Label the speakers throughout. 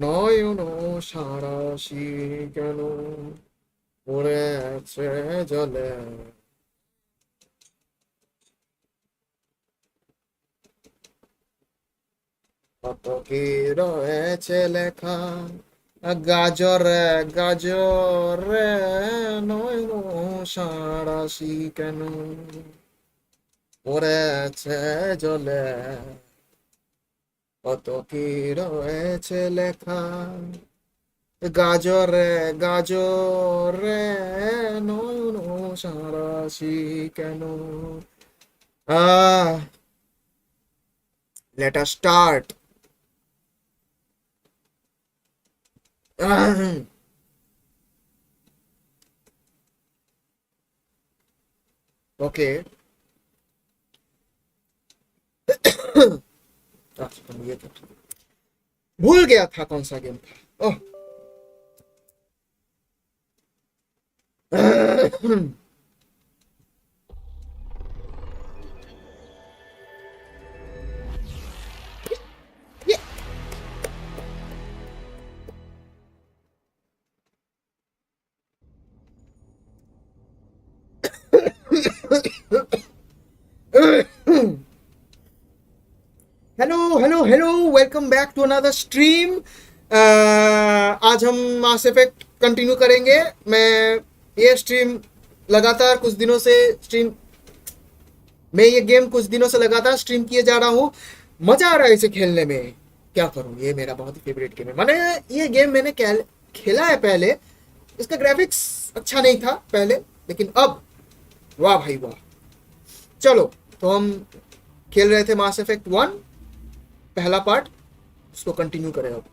Speaker 1: নয়ন সারাশি কেন পড়েছে জলে। কত কি রয়েছে লেখা, গাজরে গাজরে নয়ন সারাশি কেন পড়েছে জলে। কত কি রয়েছে লেখা, গাজরে গাজরে নয়ন সারাশি কেন। Ah, let us start. Okay. ये था, भूल गया था कौन सा गेम था। Oh hello hello hello, welcome back to another stream. आज हम मास इफेक्ट कंटिन्यू करेंगे। मैं ये स्ट्रीम लगातार कुछ दिनों से मैं ये गेम कुछ दिनों से लगातार स्ट्रीम किए जा रहा हूँ। मजा आ रहा है इसे खेलने में, क्या करूँ, ये मेरा बहुत ही फेवरेट गेम है। मैंने ये गेम खेला है पहले। इसका ग्राफिक्स अच्छा नहीं था पहले, लेकिन अब वाह भाई वाह। चलो, तो हम खेल रहे थे मास इफेक्ट 1 पहला पार्ट, उसको कंटिन्यू करें अब।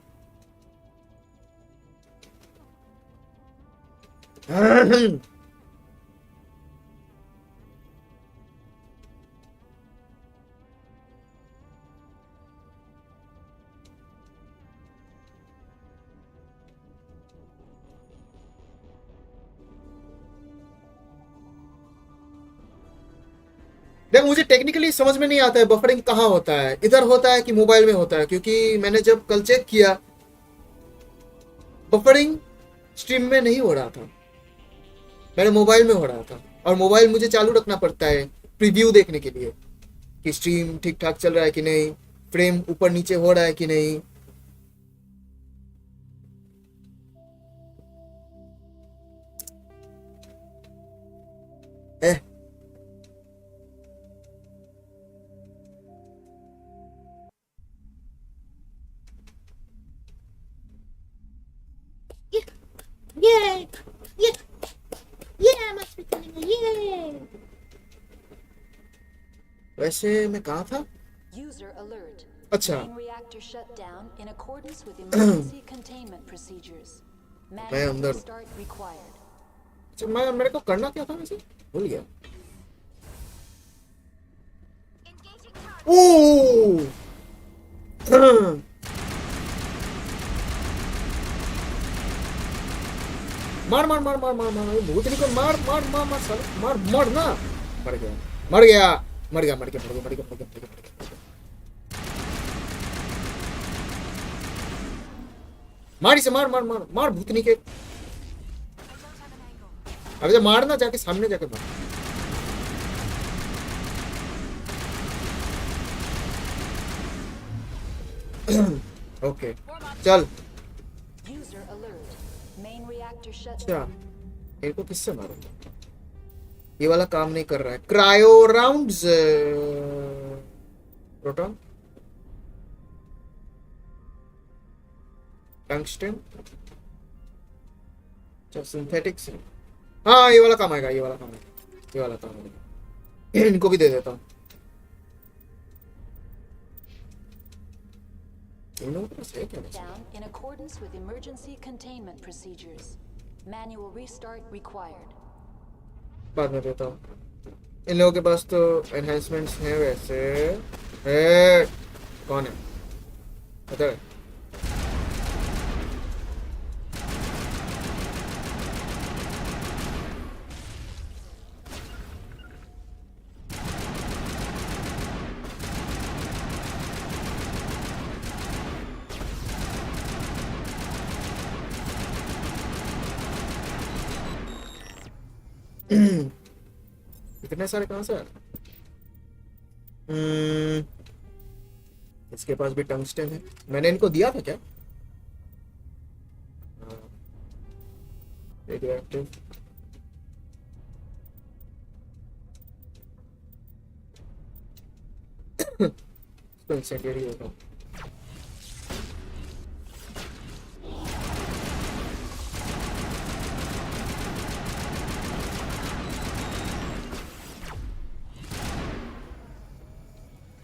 Speaker 1: देखो, मुझे टेक्निकली समझ में नहीं आता है बफरिंग कहाँ होता है, इधर होता है कि मोबाइल में होता है, क्योंकि मैंने जब कल चेक किया बफरिंग स्ट्रीम में नहीं हो रहा था, मेरे मोबाइल में हो रहा था। और मोबाइल मुझे चालू रखना पड़ता है प्रीव्यू देखने के लिए कि स्ट्रीम ठीक ठाक चल रहा है कि नहीं, फ्रेम ऊपर नीचे हो रहा है कि नहीं। ए,
Speaker 2: Yay! Yeah! Yeah! Must be killing a yay!
Speaker 1: वैसे मैं कहाँ था?
Speaker 3: User alert.
Speaker 1: अच्छा,
Speaker 3: Main reactor shut down in accordance with emergency containment procedures.
Speaker 1: मैं
Speaker 3: Manual
Speaker 1: अंदर।
Speaker 3: restart required.
Speaker 1: अच्छा, मेरे को करना क्या था वैसे, भूल गया। ओह मार मार मार मार मार मार भूतनी को मार मार मार मार साले, मार मर ना। मर गया मर गया मर गया मर गया मर गया मर गया मर गया मर गया। मार इसे, मार मार मार मार भूतनी के। अबे जब मारना, जाके सामने जाके मार। ओके चल।
Speaker 3: User alert. Main reactor shut
Speaker 1: अच्छा,
Speaker 3: down.
Speaker 1: इनको किससे मारूंगा, ये वाला काम नहीं कर रहा है। क्रायो राउंड्स, प्रोटॉन, टंगस्टन, अच्छा सिंथेटिक से। हाँ, ये वाला काम आएगा, ये वाला काम आएगा, ये वाला काम आएगा। इनको भी दे देता हूँ। इन लोगों के पास है क्या?
Speaker 3: Down in accordance with emergency containment procedures. Manual restart required.
Speaker 1: बाद में देता हूँ। इन लोगों के पास तो एनहेंसमेंट्स हैं वैसे। ए, कौन है पता है? इतने सारे कहाँ से आ रहे? इसके पास भी टंगस्टन है, मैंने इनको दिया था क्या? रेडियोएक्टिव। तो इंसेंडियरी होगा।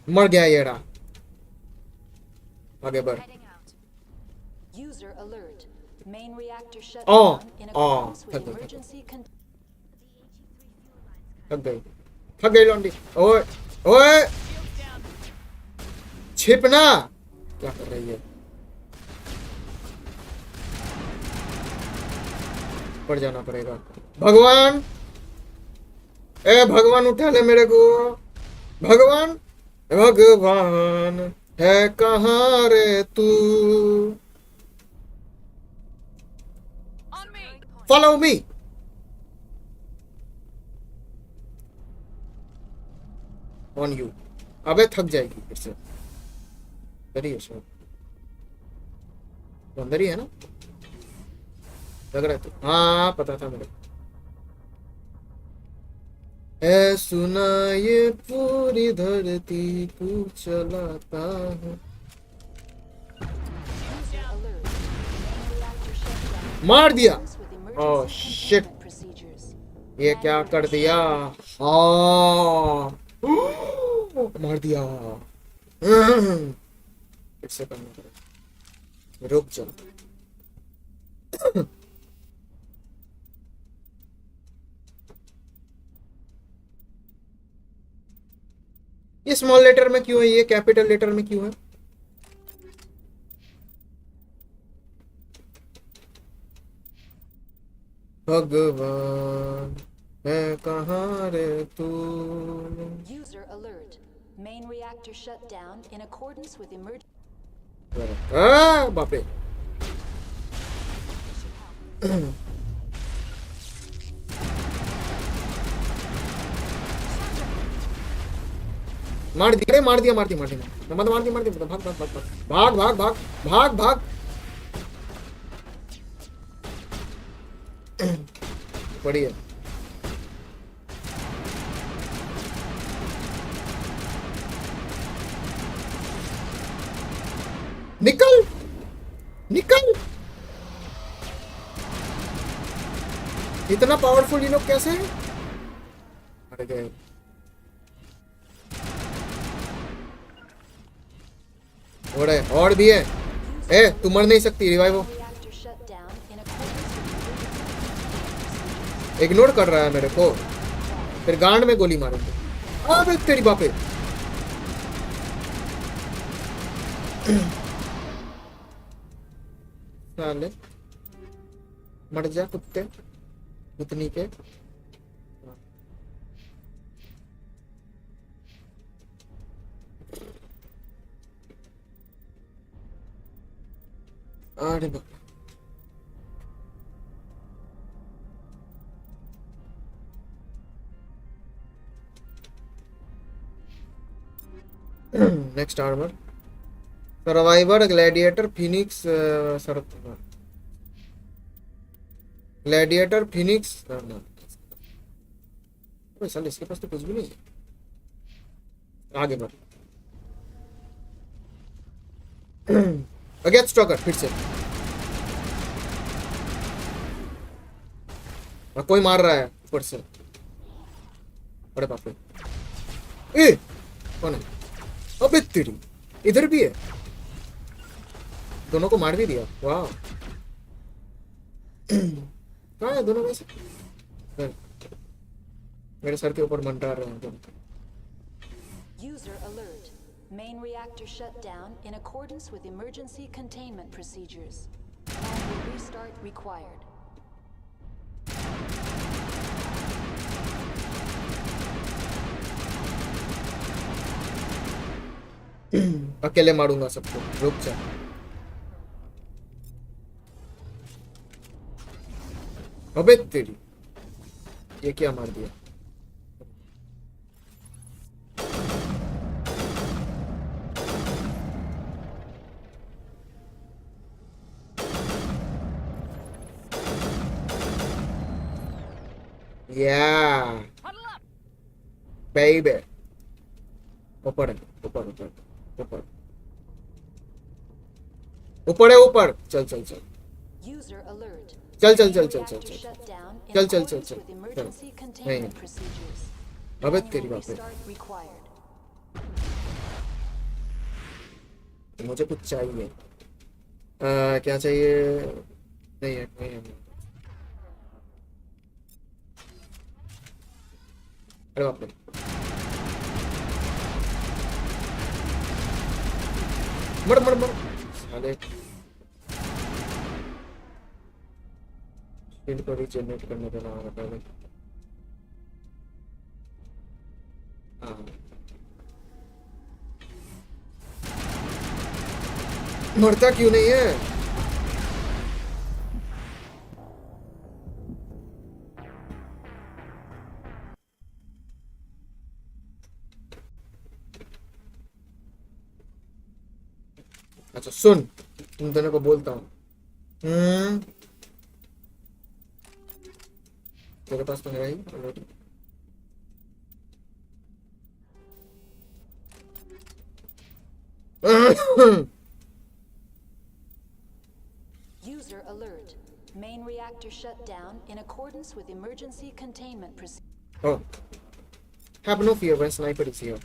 Speaker 1: मर गया ये रहा। आगे बढ़।
Speaker 3: User alert. Main reactor shut
Speaker 1: Oh,
Speaker 3: down in
Speaker 1: oh,
Speaker 3: accordance with
Speaker 1: थक गई,
Speaker 3: emergency
Speaker 1: थक गई लौंडी। ओए ओए छिपना, क्या कर रही है? पड़ जाना पड़ेगा। भगवान, ए भगवान उठा ले मेरे को। भगवान, भगवान है कहाँ रे तू? Follow me. On you. अबे थक जाएगी फिर से। अंदर ही है शायद, तो अंदर ही है ना, लग रहा है तो। हाँ पता था मेरे को। ऐ सुना ये पूरी धरती तू चलाता है।
Speaker 3: alert. Main reactor shut down
Speaker 1: मार दिया।
Speaker 3: with
Speaker 1: oh
Speaker 3: emergency
Speaker 1: shit,
Speaker 3: containment procedures.
Speaker 1: ये क्या कर दिया? हाँ मार दिया। फिर से करना पड़ेगा, रुक जा। ये स्मॉल लेटर में क्यों है, ये कैपिटल लेटर में क्यों है? भगवान है कहाँ रे तू?
Speaker 3: User alert. Main reactor shut down in accordance with emergency.
Speaker 1: बाप रे। मार दिया, मार दिया, मार दिया, मार दिया, मार दिया, मार दिया। भाग भाग भाग भाग भाग भाग भाग भाग। बढ़िया। निकल निकल। इतना पावरफुल ये लोग कैसे हैं? अरे गए। और भी है। ए तू मर नहीं सकती, रिवाइव हो।
Speaker 3: Reactor shut down in accordance with
Speaker 1: ignore कर रहा है मेरे को, फिर गांड में गोली मारेंगे। अबे तेरी बापे। साले मर जा कुत्ते, कुतनी के। अरे बाप। Next armour, survivor, gladiator, Phoenix, gladiator, Phoenix. साले इसके पास तो कुछ भी नहीं है। आगे बढ़। अगेंस्ट स्टॉकर फिर से। कोई मार रहा है ऊपर से। अरे बाप रे, ए कौन है? अबे तेरी, इधर भी है। दोनों को मार भी दिया। वाह, कहाँ है दोनों में से? मेरे सर के ऊपर मंडरा रहे हैं दोनों।
Speaker 3: User alert. Main reactor shut down in accordance with emergency containment procedures. Manual restart required.
Speaker 1: अकेले मारूंगा सबको, रुक जा। अबे तेरी, ये क्या मार दिया? Yeah, baby. ऊपर है, ऊपर ऊपर ऊपर ऊपर है, ऊपर चल चल चल
Speaker 3: User alert.
Speaker 1: चल चल
Speaker 3: Main
Speaker 1: चल चल चल
Speaker 3: reactor
Speaker 1: चल
Speaker 3: shut down in
Speaker 1: चल चल चल
Speaker 3: accordance
Speaker 1: चल
Speaker 3: with
Speaker 1: चल
Speaker 3: emergency
Speaker 1: नहीं
Speaker 3: containment procedures.
Speaker 1: अबे
Speaker 3: Manual
Speaker 1: तेरी बात है,
Speaker 3: restart required.
Speaker 1: मुझे कुछ चाहिए। क्या चाहिए? नहीं है, नहीं है। अरे बाप रे, मर मर मर साले। स्किल को रीजनरेट करने देना होगा पहले। हाँ, मरता क्यों नहीं है? अच्छा सुन, तुम दोनों को बोलता हूँ। तेरे पास तो है ही already।
Speaker 3: User alert. Main reactor shut down in accordance with emergency containment procedures.
Speaker 1: Oh, have no fear when sniper is here.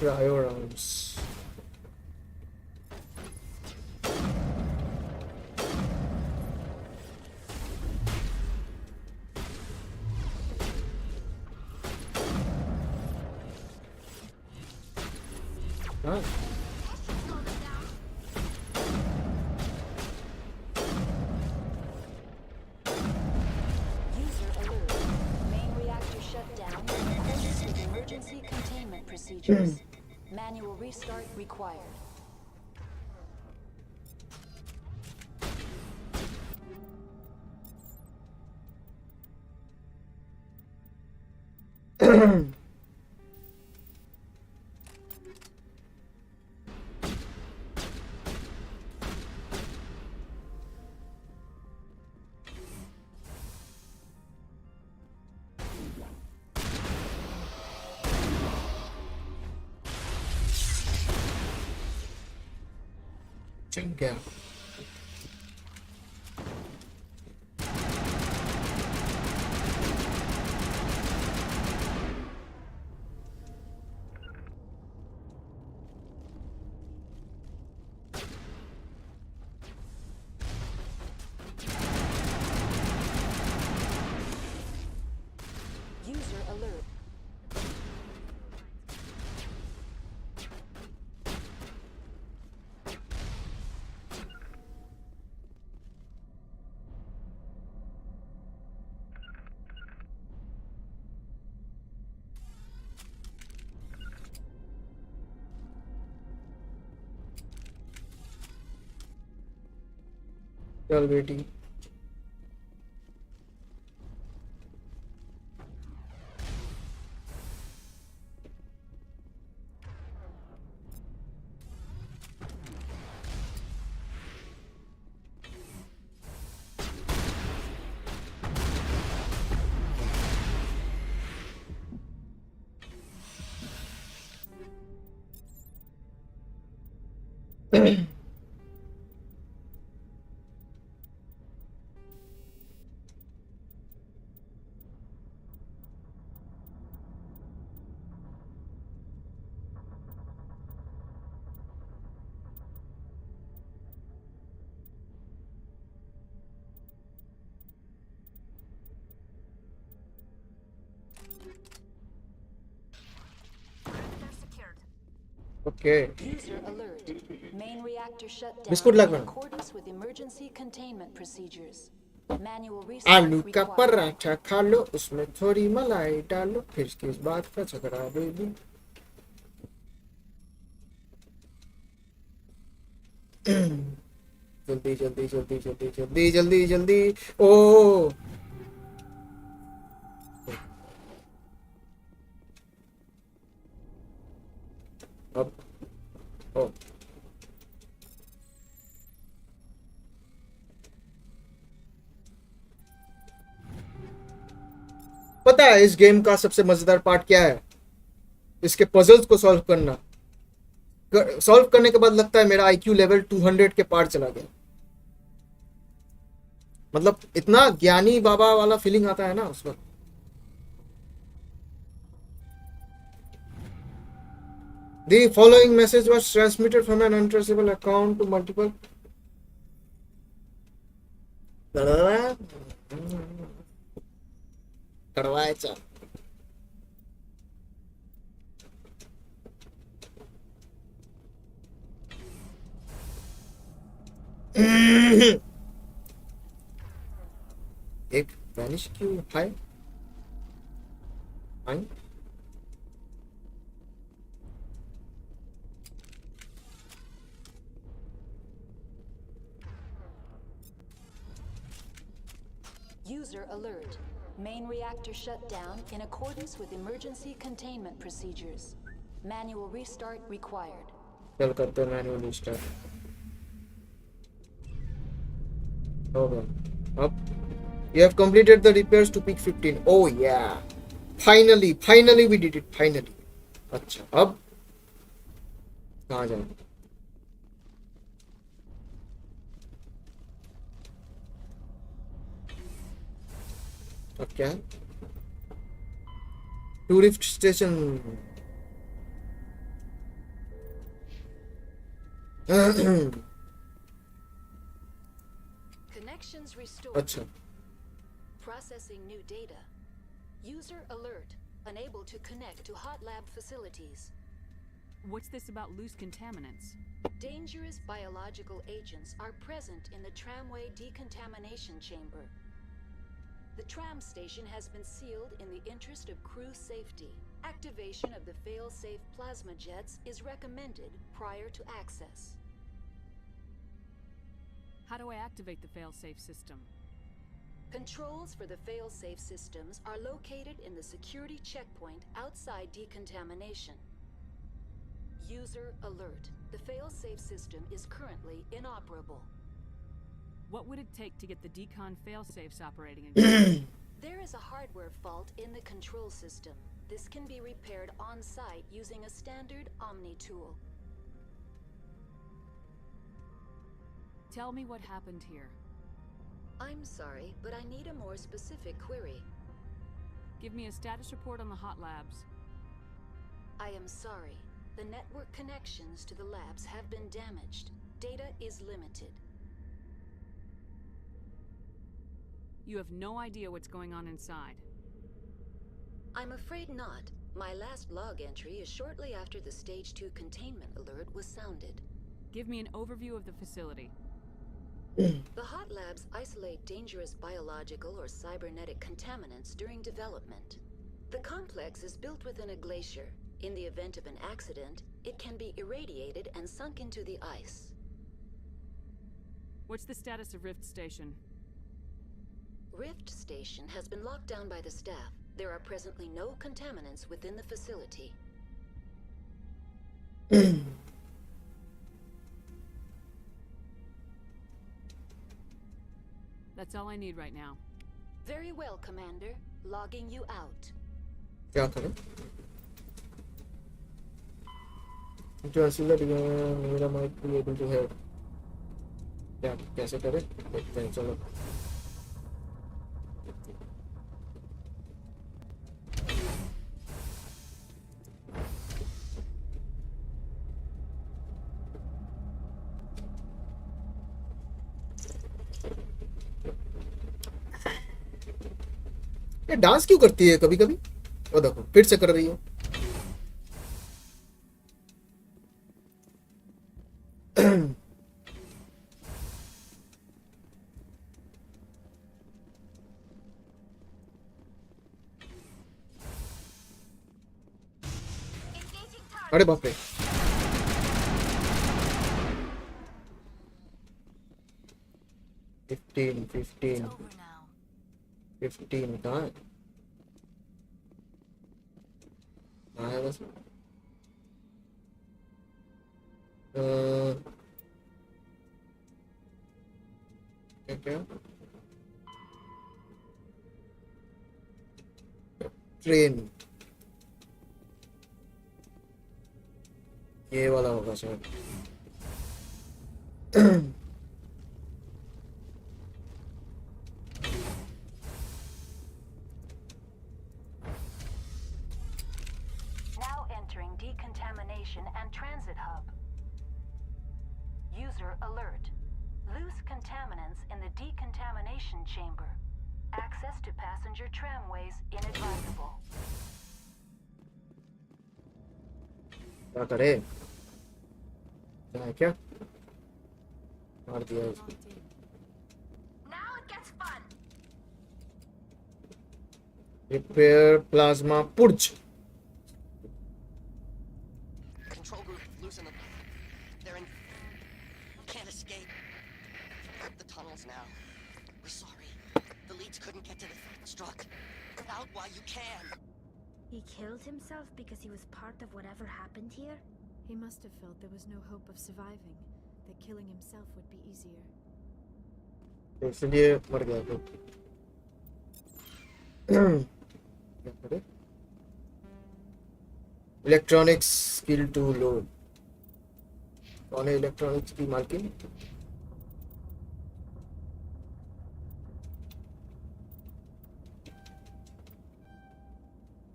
Speaker 1: Cryo rounds. Huh?
Speaker 3: User alert. Main reactor shut down in accordance with emergency containment procedures. Manual restart required.
Speaker 1: चल गया।
Speaker 3: User alert.
Speaker 1: चल बेटी। Okay
Speaker 3: User alert. Main reactor shut
Speaker 1: biscuit
Speaker 3: down
Speaker 1: लग
Speaker 3: in
Speaker 1: रहा।
Speaker 3: accordance with emergency containment procedures. Manual
Speaker 1: आलू
Speaker 3: restart
Speaker 1: का
Speaker 3: required.
Speaker 1: Paratha खा लो, उसमें थोड़ी मलाई डालो, फिर किस बात का झगड़ा बेबी। जल्दी जल्दी जल्दी जल्दी जल्दी जल्दी जल्दी। ओ अब ओ पता है इस गेम का सबसे मजेदार पार्ट क्या है? इसके पजल्स को सॉल्व करना। सॉल्व करने के बाद लगता है मेरा आईक्यू लेवल 200 के पार चला गया। मतलब इतना ज्ञानी बाबा वाला फीलिंग आता है ना उस वक्त। The following message was transmitted from an untraceable account to multiple. कड़वायचा। एक वैनिश क्यों है? हाइन
Speaker 3: User alert. Main reactor shut down in accordance with emergency containment procedures. Manual restart required.
Speaker 1: चल करते हैं मैनुअल रिस्टार्ट। हो गया। अब you have completed the repairs to peak 15. Oh yeah, finally we did it, finally। अच्छा अब कहाँ जाए? अब क्या है? Tourist station.
Speaker 3: Connections restored.
Speaker 1: अच्छा
Speaker 3: Processing new data. User alert. Unable to connect to hot lab facilities.
Speaker 4: What's this about loose contaminants?
Speaker 3: Dangerous biological agents are present in the tramway decontamination chamber. The tram station has been sealed in the interest of crew safety. Activation of the fail-safe plasma jets is recommended prior to access.
Speaker 4: How do I activate the fail-safe system?
Speaker 3: Controls for the fail-safe systems are located in the security checkpoint outside decontamination. User alert. The fail-safe system is currently inoperable.
Speaker 4: What would it take to get the decon fail-safes operating again?
Speaker 3: There is a hardware fault in the control system. This can be repaired on-site using a standard Omni tool.
Speaker 4: Tell me what happened here.
Speaker 3: I'm sorry, but I need a more specific query.
Speaker 4: Give me a status report on the hot labs.
Speaker 3: I am sorry. The network connections to the labs have been damaged. Data is limited.
Speaker 4: You have no idea what's going on inside.
Speaker 3: I'm afraid not. My last log entry is shortly after the Stage 2 containment alert was sounded.
Speaker 4: Give me an overview of the facility.
Speaker 3: The hot labs isolate dangerous biological or cybernetic contaminants during development. The complex is built within a glacier. In the event of an accident, it can be irradiated and sunk into the ice.
Speaker 4: What's the status of Rift Station?
Speaker 3: Rift Station has been locked down by the staff. There are presently no contaminants within the facility.
Speaker 4: That's all I need right now.
Speaker 3: Very well, Commander. Logging you out.
Speaker 1: क्या करें? जो असीला मेरा mic भी able to है। क्या कैसे करें? देखते हैं चलो। ये डांस क्यों करती है कभी कभी? वो देखो फिर से कर रही है। अरे बाप रे 15 कहाँ है? कहाँ है बस क्या क्या ट्रेन ये वाला होगा शायद
Speaker 3: Now entering decontamination and transit hub. User alert. Loose contaminants in the decontamination chamber. Access to passenger tramways inadvisable.
Speaker 1: क्या करे क्या है क्या मार दिया इसको
Speaker 3: Now it gets fun.
Speaker 1: Repair plasma purge
Speaker 5: Control group, losing them. They're in. Can't escape. The tunnels now. We're sorry. The leads couldn't get to the struck. Get out while you can.
Speaker 6: He killed himself because he was part of whatever happened here?
Speaker 7: He must have felt there was no hope of surviving, that killing himself would be easier.
Speaker 1: तो इसलिए मर गया तो क्या करे electronics skill to low कौन है electronics की मालकिन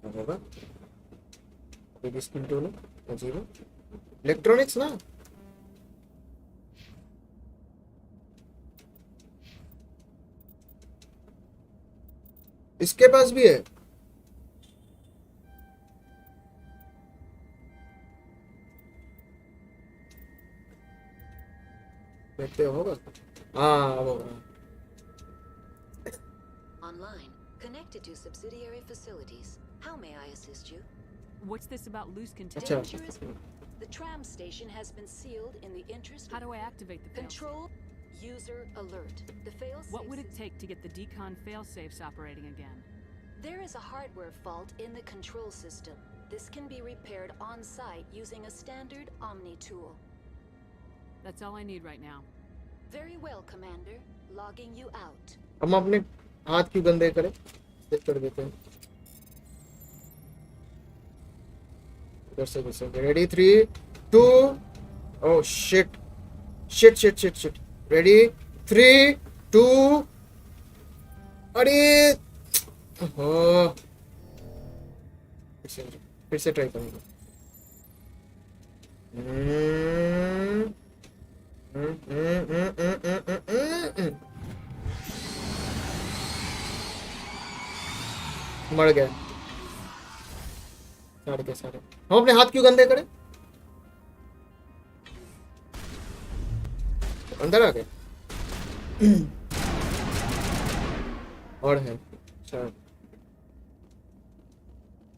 Speaker 1: क्या होगा अभी भी स्किल टू लो अजीब इलेक्ट्रॉनिक्स ना इसके पास भी है देखते होगा हाँ होगा
Speaker 3: Online, connected to subsidiary facilities. How may I assist you?
Speaker 4: What's this about loose
Speaker 1: अच्छा
Speaker 4: containers?
Speaker 3: The tram station has been sealed in the interest
Speaker 4: How
Speaker 3: of
Speaker 4: do I activate the failsafe?
Speaker 3: control. User alert. The failsafe.
Speaker 4: What would it take to get the decon failsafes operating again?
Speaker 3: There is a hardware fault in the control system. This can be repaired on site using a standard Omni tool.
Speaker 4: That's all I need right now.
Speaker 3: Very well, Commander. Logging you out.
Speaker 1: हम अपने हाथ क्यों गंदे करें set कर देते हैं इधर से घुसेंगे ready 3 2 oh shit shit shit shit shit ready 3 2 अरे ओह फिर से ट्राई करेंगे मर गया सारे हम अपने हाथ क्यों गंदे करें अंदर आ गए और है शायद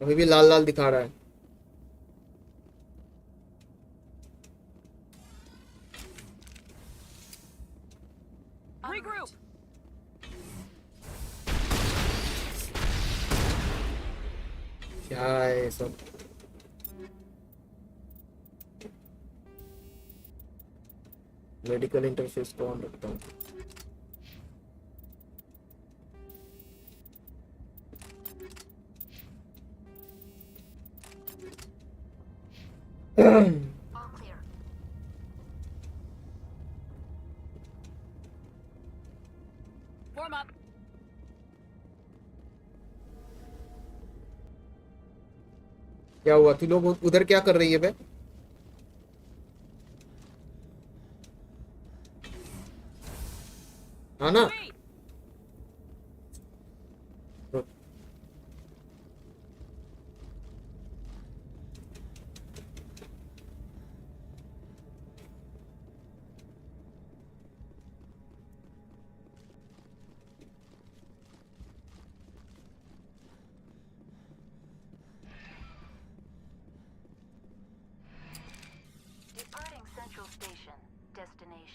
Speaker 1: अभी भी लाल लाल दिखा रहा है
Speaker 4: Regroup!
Speaker 1: क्या है सब मेडिकल इंटरफेस को ऑन रखता हूँ
Speaker 6: All clear.
Speaker 4: Form up!
Speaker 1: क्या हुआ तू लोग उधर क्या कर रही है बे हाँ ना
Speaker 4: Wait!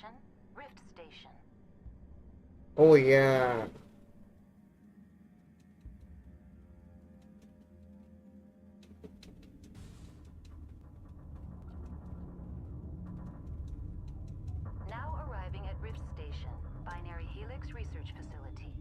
Speaker 3: destination, Rift Station.
Speaker 1: Oh yeah.
Speaker 3: Now arriving at Rift Station, Binary Helix Research Facility.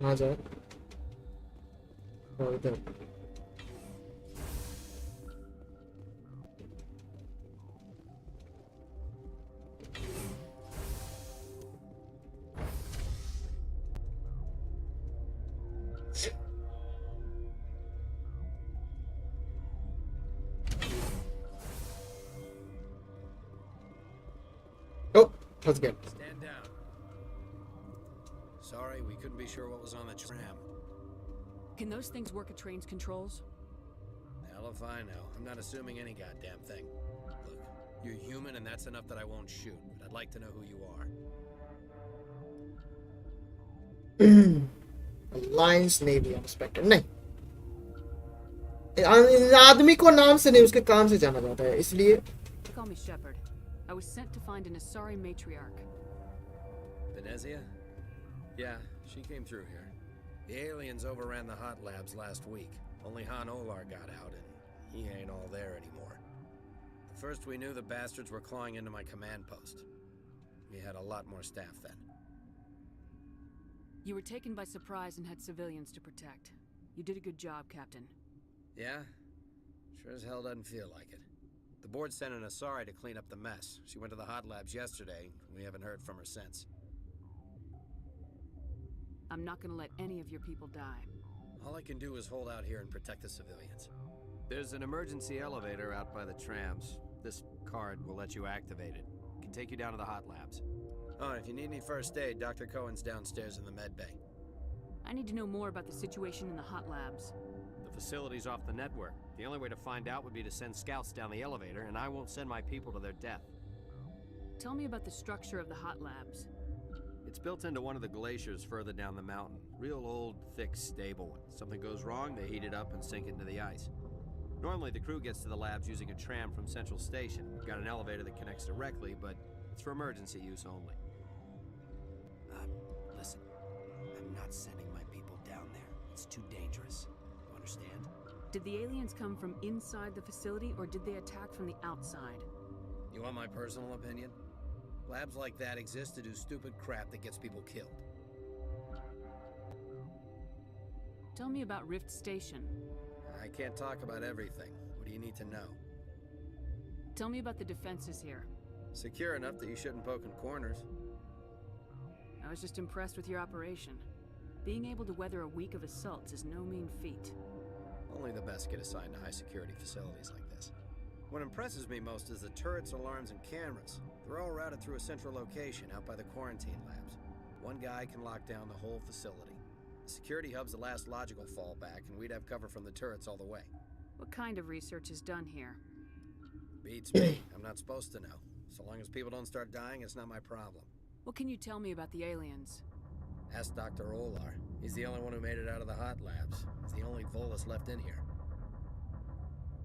Speaker 1: कहाँ जाए? Oh, इधर. Oh, फंस गया.
Speaker 8: Stand down. Sorry, we couldn't be sure what was on the tram.
Speaker 4: Can those things work at train's controls?
Speaker 8: Hell if I know. I'm not assuming any goddamn thing. Look, you're human and that's enough that I won't shoot, but I'd like to know who you are.
Speaker 1: Alliance Navy inspector नहीं. आदमी को नाम से नहीं उसके काम से जाना जाता है इसलिए.
Speaker 4: Call me Shepard. I was sent to find an Asari matriarch.
Speaker 8: Venezia? Yeah, she came through here. The aliens overran the hot labs last week. Only Han Olar got out, and he ain't all there anymore. The first we knew, the bastards were clawing into my command post. We had a lot more staff then.
Speaker 4: You were taken by surprise and had civilians to protect. You did a good job, Captain.
Speaker 8: Yeah? Sure as hell doesn't feel like it. The board sent an Asari to clean up the mess. She went to the hot labs yesterday. We haven't heard from her since.
Speaker 4: I'm not gonna let any of your people die.
Speaker 8: All I can do is hold out here and protect the civilians. There's an emergency elevator out by the trams. This card will let you activate it. It can take you down to the hot labs. Oh, and if you need any first aid, Dr. Cohen's downstairs in the med bay.
Speaker 4: I need to know more about the situation in the hot labs.
Speaker 8: The facility's off the network. The only way to find out would be to send scouts down the elevator, and I won't send my people to their death.
Speaker 4: Tell me about the structure of the hot labs.
Speaker 8: It's built into one of the glaciers further down the mountain. Real old, thick, stable one. Something goes wrong, they heat it up and sink it into the ice. Normally, the crew gets to the labs using a tram from Central Station. We've got an elevator that connects directly, but it's for emergency use only. Listen, I'm not sending my people down there. It's too dangerous. You understand?
Speaker 4: Did the aliens come from inside the facility, or did they attack from the outside?
Speaker 8: You want my personal opinion? Labs like that exist to do stupid crap that gets people killed.
Speaker 4: Tell me about Rift Station.
Speaker 8: I can't talk about everything. What do you need to know?
Speaker 4: Tell me about the defenses here.
Speaker 8: Secure enough that you shouldn't poke in corners.
Speaker 4: I was just impressed with your operation. Being able to weather a week of assaults is no mean feat.
Speaker 8: Only the best get assigned to high-security facilities like this. What impresses me most is the turrets, alarms, and cameras. They're all routed through a central location out by the quarantine labs. One guy can lock down the whole facility. The security hub's the last logical fallback, and we'd have cover from the turrets all the way.
Speaker 4: What kind of research is done here?
Speaker 8: Beats me. I'm not supposed to know. So long as people don't start dying, it's not my problem.
Speaker 4: What can you tell me about the aliens?
Speaker 8: Ask Dr. Olar. He's the only one who made it out of the hot labs. He's the only Volus left in here.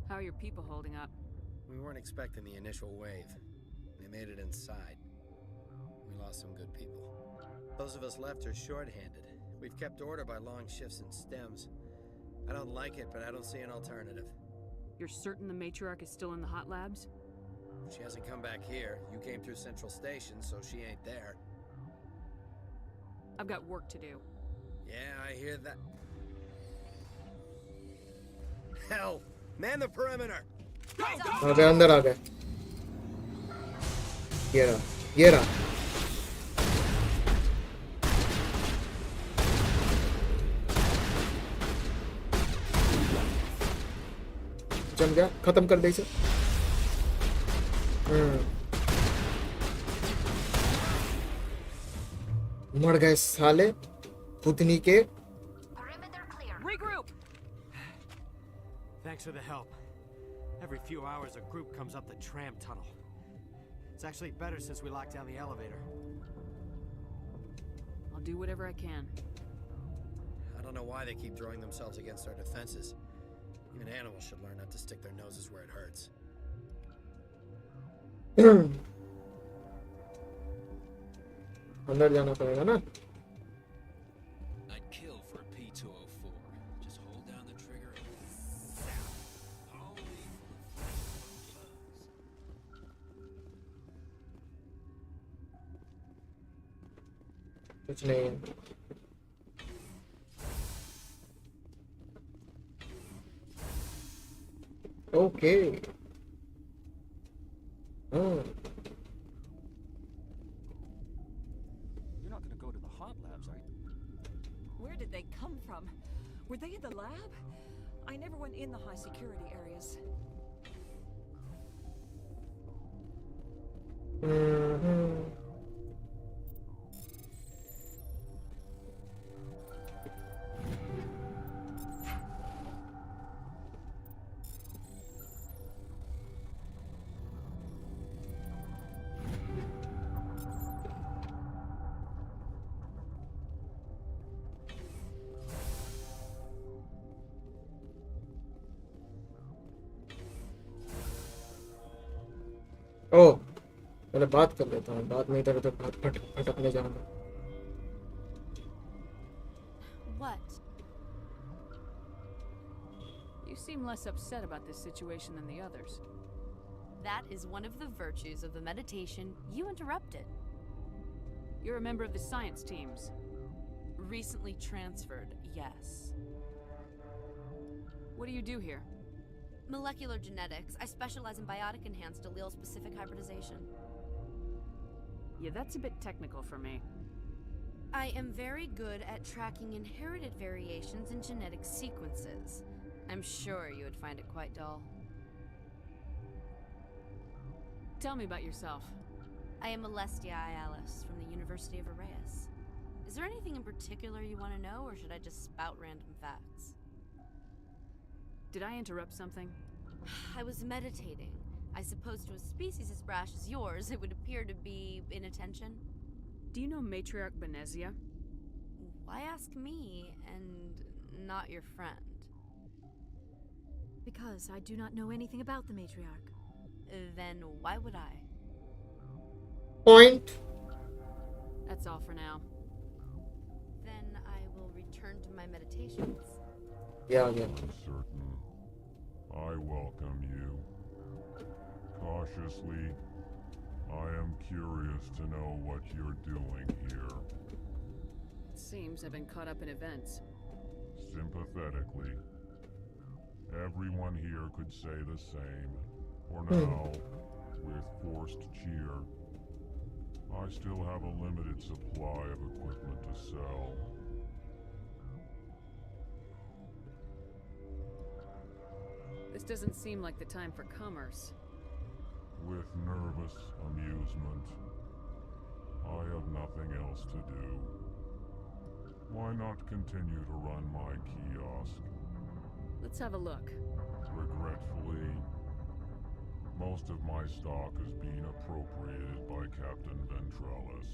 Speaker 4: How are your people holding up?
Speaker 8: We weren't expecting the initial wave. They made it inside. We lost some good people. Those of us left are short-handed. We've kept order by long shifts and stems. I don't like it, but I don't see an alternative.
Speaker 4: You're certain the matriarch is still in the hot labs?
Speaker 8: She hasn't come back here. You came through Central Station, so she ain't there.
Speaker 4: I've got work to do.
Speaker 8: Yeah, I hear that. Hell! Man the perimeter!
Speaker 1: आ गए अंदर आ गए. ये रहा. जम गया. खत्म कर दे इसे. मर गए साले पुतनी के.
Speaker 3: Perimeter clear.
Speaker 4: Regroup!
Speaker 9: Thanks for the help.
Speaker 8: Every few hours, a group comes up the tram tunnel. It's actually better since we locked down the elevator.
Speaker 4: I'll do whatever I can.
Speaker 8: I don't know why they keep throwing themselves against our defenses. Even animals should learn not to stick their noses where it hurts.
Speaker 1: अंदर जाना पड़ेगा ना.
Speaker 9: I'd kill for a P204. Just hold down the trigger and zap. Holy
Speaker 1: कुछ नहीं. Okay. Oh.
Speaker 10: You're not gonna go to the hot labs, are you?
Speaker 11: Where did they come from? Were they in the lab? I never went in the high security areas.
Speaker 1: ओ पहले बात कर लेता हूँ. बात नहीं करें तो फटकने जाऊंगा.
Speaker 7: What?
Speaker 4: You seem less upset about this situation than the others.
Speaker 7: That is one of the virtues of the meditation you interrupted.
Speaker 4: You're a member of the science teams.
Speaker 7: Recently transferred, yes.
Speaker 4: What do you do here?
Speaker 7: Molecular genetics. I specialize in biotic-enhanced allele-specific hybridization.
Speaker 4: Yeah, that's a bit technical for me.
Speaker 7: I am very good at tracking inherited variations in genetic sequences. I'm sure you would find it quite dull.
Speaker 4: Tell me about yourself.
Speaker 7: I am Alestia Ayalis from the University of Arrayas. Is there anything in particular you want to know, or should I just spout random facts?
Speaker 4: Did I interrupt something?
Speaker 7: I was meditating. I suppose to a species as brash as yours, it would appear to be inattention.
Speaker 4: Do you know Matriarch Benezia?
Speaker 7: Why ask me, and not your friend? Because I do not know anything about the matriarch. Then why would I?
Speaker 1: Point.
Speaker 4: That's all for now.
Speaker 7: Then I will return to my meditations.
Speaker 1: Yeah.
Speaker 12: Certain. I welcome you. Cautiously, I am curious to know what you're doing here.
Speaker 4: It seems I've been caught up in events.
Speaker 12: Sympathetically. Everyone here could say the same. For now, with forced cheer, I still have a limited supply of equipment to sell.
Speaker 4: This doesn't seem like the time for commerce.
Speaker 12: With nervous amusement. I have nothing else to do. Why not continue to run my kiosk?
Speaker 4: Let's have a look.
Speaker 12: Regretfully, most of my stock is being appropriated by Captain Ventralis.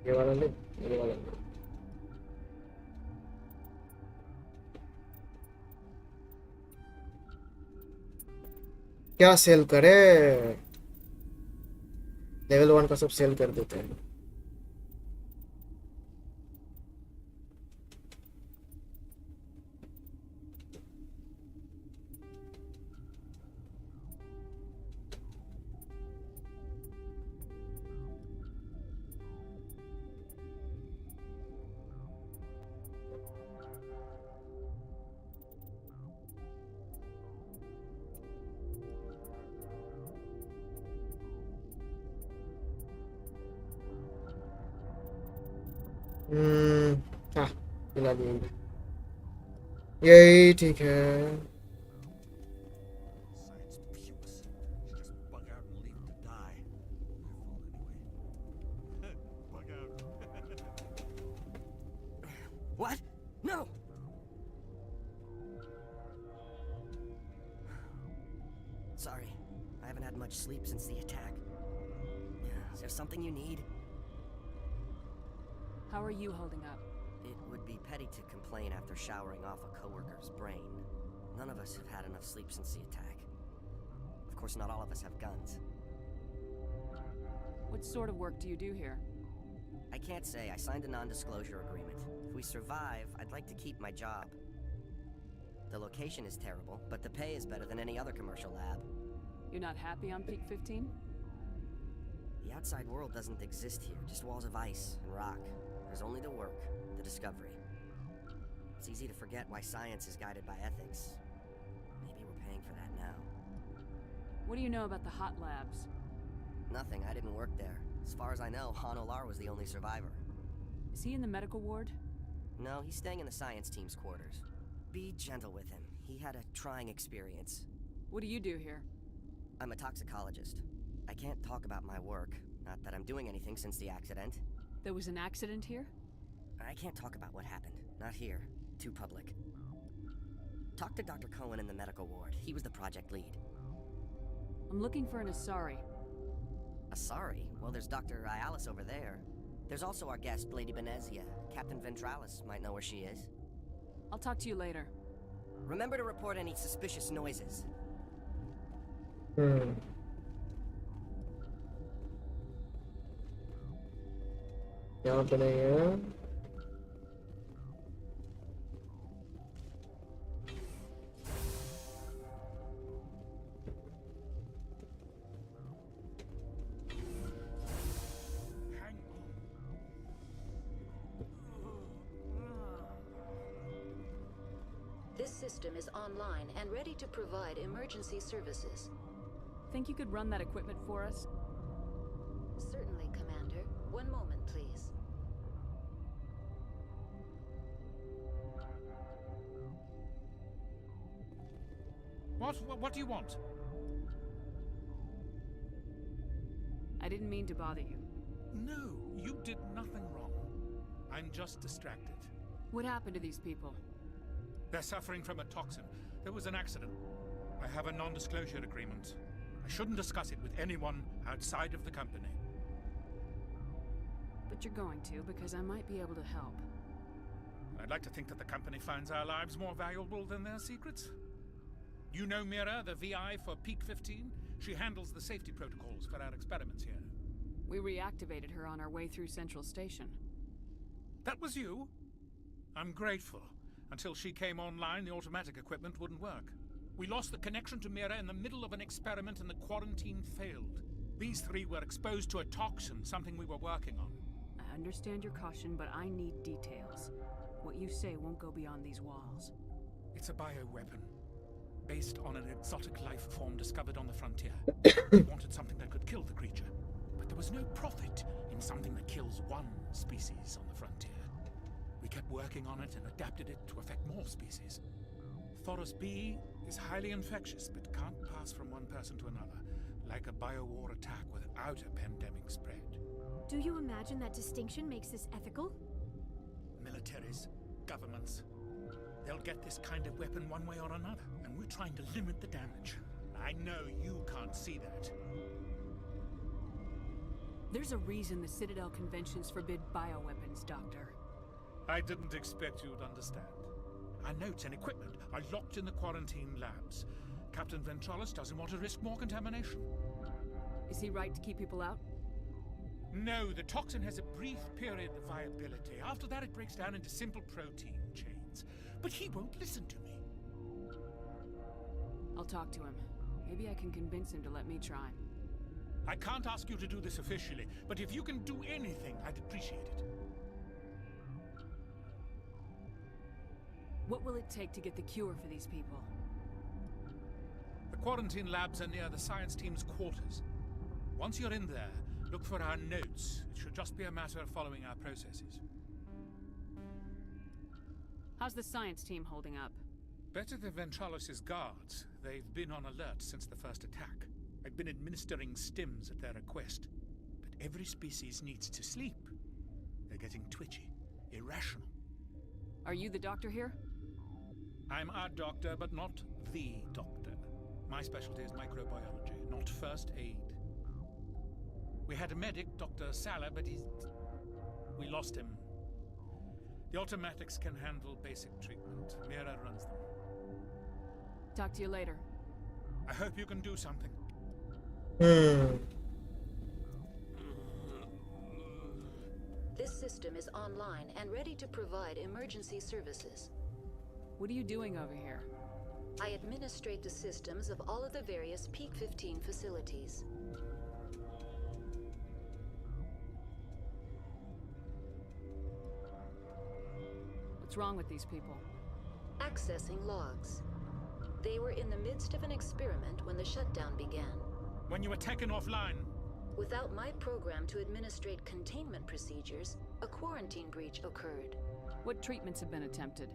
Speaker 1: ये वाला ले, ये वाला ले. क्या cell करे? Level 1 का सब सेल कर देते हैं. हाँ, दिला दिए. यही ठीक है.
Speaker 5: What? No! Sorry, I haven't had much sleep since the attack. Is there something you need?
Speaker 4: How are you holding up?
Speaker 5: It would be petty to complain after showering off a coworker's brain. None of us have had enough sleep since the attack. Of course, not all of us have guns.
Speaker 4: What sort of work do you do here?
Speaker 5: I can't say. I signed a non-disclosure agreement. If we survive, I'd like to keep my job. The location is terrible, but the pay is better than any other commercial lab.
Speaker 4: You're not happy on Peak 15?
Speaker 5: The outside world doesn't exist here, just walls of ice and rock. There's only the work, the discovery. It's easy to forget why science is guided by ethics. Maybe we're paying for that now.
Speaker 4: What do you know about the hot labs?
Speaker 5: Nothing, I didn't work there. As far as I know, Han Olar was the only survivor.
Speaker 4: Is he in the medical ward?
Speaker 5: No, he's staying in the science team's quarters. Be gentle with him. He had a trying experience.
Speaker 4: What do you do here?
Speaker 5: I'm a toxicologist. I can't talk about my work. Not that I'm doing anything since the accident.
Speaker 4: There was an accident here?
Speaker 5: I can't talk about what happened. Not here. Too public. Talk to Dr. Cohen in the medical ward. He was the project lead.
Speaker 4: I'm looking for an Asari.
Speaker 5: Asari? Well, there's Dr. Ayalis over there. There's also our guest, Lady Benezia. Captain Ventralis might know where she is.
Speaker 4: I'll talk to you later.
Speaker 5: Remember to report any suspicious noises.
Speaker 1: यहाँ पे नहीं है
Speaker 3: This system is online and ready to provide emergency services.
Speaker 4: Think you could run that equipment for us?
Speaker 3: Certainly, Commander. One moment, please.
Speaker 13: What do you want?
Speaker 4: I didn't mean to bother you.
Speaker 13: No, you did nothing wrong. I'm just distracted.
Speaker 4: What happened to these people?
Speaker 13: They're suffering from a toxin. There was an accident. I have a non-disclosure agreement. I shouldn't discuss it with anyone outside of the company.
Speaker 4: But you're going to, because I might be able to help.
Speaker 13: I'd like to think that the company finds our lives more valuable than their secrets. You know Mera, the VI for Peak 15? She handles the safety protocols for our experiments here.
Speaker 4: We reactivated her on our way through Central Station.
Speaker 13: That was you? I'm grateful. Until she came online, the automatic equipment wouldn't work. We lost the connection to Mera in the middle of an experiment and the quarantine failed. These three were exposed to a toxin, something we were working on.
Speaker 4: I understand your caution, but I need details. What you say won't go beyond these walls.
Speaker 13: It's a bioweapon, based on an exotic life form discovered on the frontier. We wanted something that could kill the creature, but there was no profit in something that kills one species on the frontier. We kept working on it and adapted it to affect more species. Thoros B is highly infectious, but can't pass from one person to another, like a biowar attack without a pandemic spread.
Speaker 2: Do you imagine that distinction makes this ethical?
Speaker 13: Militaries, governments, they'll get this kind of weapon one way or another, and we're trying to limit the damage. I know you can't see that.
Speaker 4: There's a reason the Citadel conventions forbid bioweapons, Doctor.
Speaker 13: I didn't expect you'd understand. Our notes and equipment are locked in the quarantine labs. Captain Ventralis doesn't want to risk more contamination.
Speaker 4: Is he right to keep people out?
Speaker 13: No, the toxin has a brief period of viability. After that, it breaks down into simple protein chains. But he won't listen to me.
Speaker 4: I'll talk to him. Maybe I can convince him to let me try.
Speaker 13: I can't ask you to do this officially, but if you can do anything, I'd appreciate it.
Speaker 4: What will it take to get the cure for these people?
Speaker 13: The quarantine labs are near the science team's quarters. Once you're in there, look for our notes. It should just be a matter of following our processes.
Speaker 4: How's the science team holding up?
Speaker 13: Better than Ventralis' guards. They've been on alert since the first attack. I've been administering stims at their request. But every species needs to sleep. They're getting twitchy, irrational.
Speaker 4: Are you the doctor here?
Speaker 13: I'm a doctor, but not the doctor. My specialty is microbiology, not first aid. We had a medic, Dr. Salah, but we lost him. The automatics can handle basic treatment. Mera runs them.
Speaker 4: Talk to you later.
Speaker 13: I hope you can do something.
Speaker 3: This system is online and ready to provide emergency services.
Speaker 4: What are you doing over here?
Speaker 3: I administrate the systems of all of the various Peak 15 facilities.
Speaker 4: What's wrong with these people?
Speaker 3: Accessing logs. They were in the midst of an experiment when the shutdown began.
Speaker 13: When you were taken offline.
Speaker 3: Without my program to administrate containment procedures, a quarantine breach occurred.
Speaker 4: What treatments have been attempted?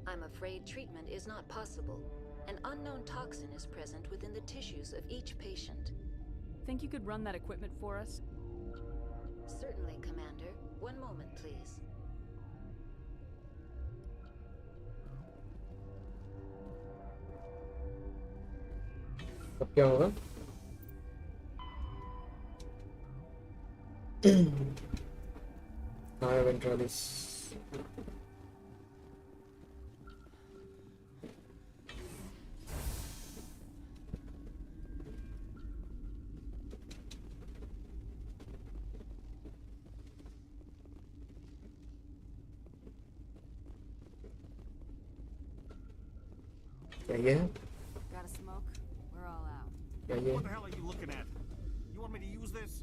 Speaker 3: I'm afraid treatment is not possible. An unknown toxin is present within the tissues of each patient.
Speaker 4: Think you could run that equipment for us?
Speaker 3: Certainly, Commander. One moment, please.
Speaker 1: अब क्या होगा? Naya Ventralis. क्या ये है?
Speaker 7: Got a smoke? We're all out.
Speaker 1: क्या ये?
Speaker 10: What the hell are you looking at? You want me to use this?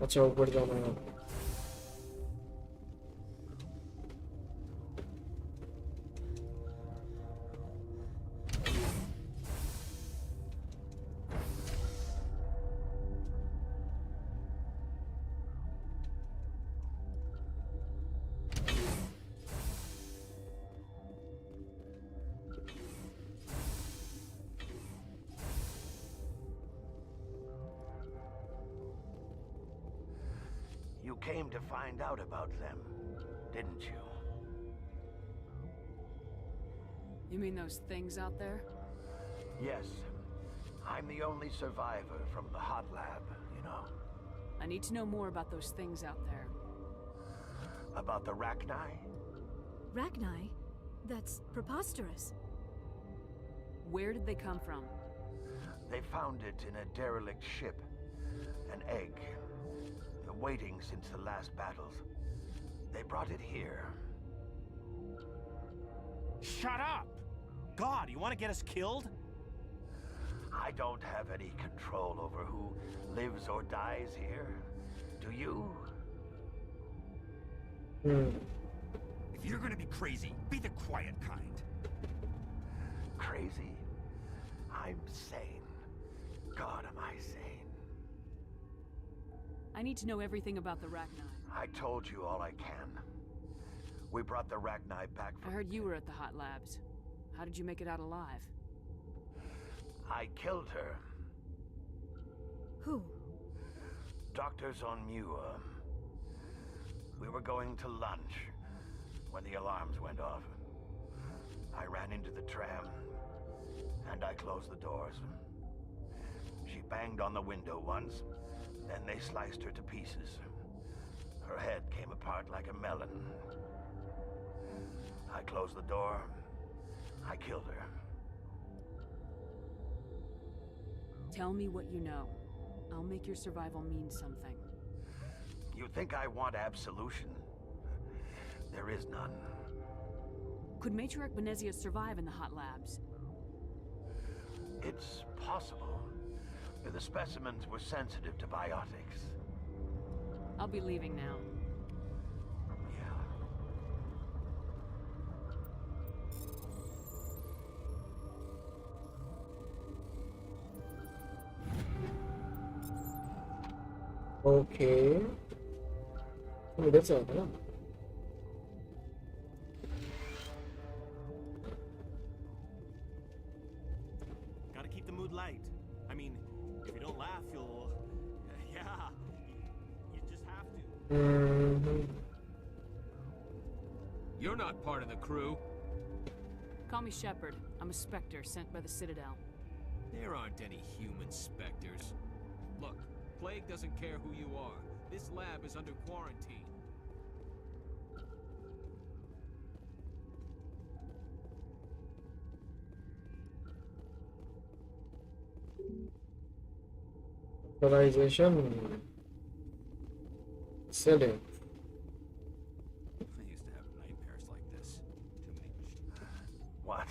Speaker 1: अच्छा ऊपर जाना है.
Speaker 14: You came to find out about them, didn't you?
Speaker 4: You mean those things out there?
Speaker 14: Yes. I'm the only survivor from the hot lab, you know.
Speaker 4: I need to know more about those things out there.
Speaker 14: About the Rachni?
Speaker 15: Rachni? That's preposterous.
Speaker 4: Where did they come from?
Speaker 14: They found it in a derelict ship. An egg. Waiting since the last battles. They brought it here.
Speaker 10: Shut up! God, you want to get us killed?
Speaker 14: I don't have any control over who lives or dies here. Do you?
Speaker 10: If you're gonna be crazy, be the quiet kind.
Speaker 14: Crazy? I'm sane. God, am I sane?
Speaker 4: I need to know everything about the Rachni.
Speaker 14: I told you all I can. We brought the Rachni back from...
Speaker 4: I heard you were at the hot labs. How did you make it out alive?
Speaker 14: I killed her.
Speaker 15: Who?
Speaker 14: Doctors on Mera. We were going to lunch when the alarms went off. I ran into the tram, and I closed the doors. She banged on the window once, then they sliced her to pieces. Her head came apart like a melon. I closed the door. I killed her.
Speaker 4: Tell me what you know. I'll make your survival mean something.
Speaker 14: You think I want absolution? There is none.
Speaker 4: Could Matriarch Benezia survive in the hot labs?
Speaker 14: It's possible. The specimens were sensitive to biotics.
Speaker 4: I'll be leaving now.
Speaker 1: Okay. Oh, that's all, huh?
Speaker 10: Gotta keep the mood light. I mean, if you don't laugh, you'll... yeah, you just have to.
Speaker 9: You're not part of the crew.
Speaker 4: Call me Shepard. I'm a Spectre sent by the Citadel.
Speaker 9: There aren't any human specters. Look, Plague doesn't care who you are. This lab is under quarantine.
Speaker 1: Authorization. Selling.
Speaker 8: I used to have nightmares like this. Too many.
Speaker 14: What?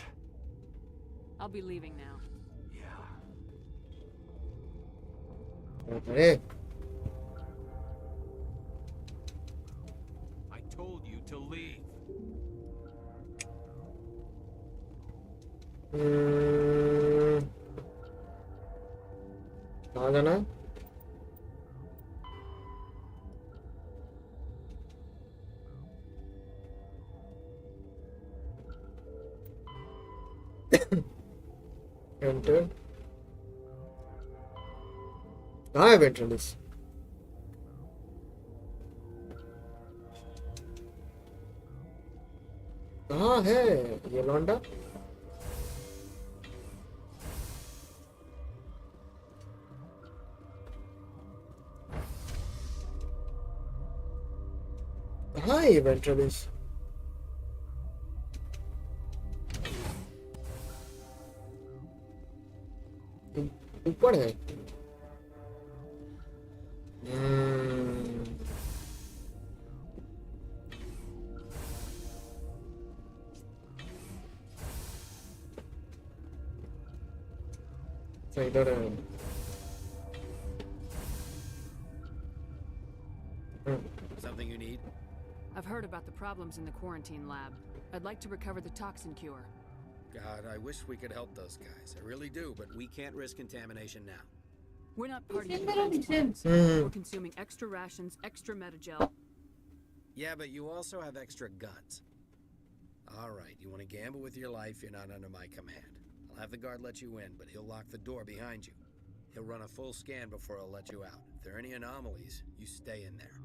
Speaker 4: I'll be leaving now.
Speaker 1: Hey.
Speaker 9: I told you to leave.
Speaker 1: कहाँ जाना है? Enter. कहाँ है वेंट्रलिस? कहाँ है ये लौंडा? कहाँ है ये वेंट्रलिस? ऊपर है। इधर है।
Speaker 8: Something you need?
Speaker 4: I've heard about the problems in the quarantine lab. I'd like to recover the toxin cure.
Speaker 8: God, I wish we could help those guys. I really do, but we can't risk contamination now.
Speaker 4: We're not part of the defense plans. We're consuming extra rations, extra metagel.
Speaker 8: Yeah, but you also have extra guns. All right, you want to gamble with your life, you're not under my command. I'll have the guard let you in, but he'll lock the door behind you. He'll run a full scan before he'll let you out. If there are any anomalies, you stay in there.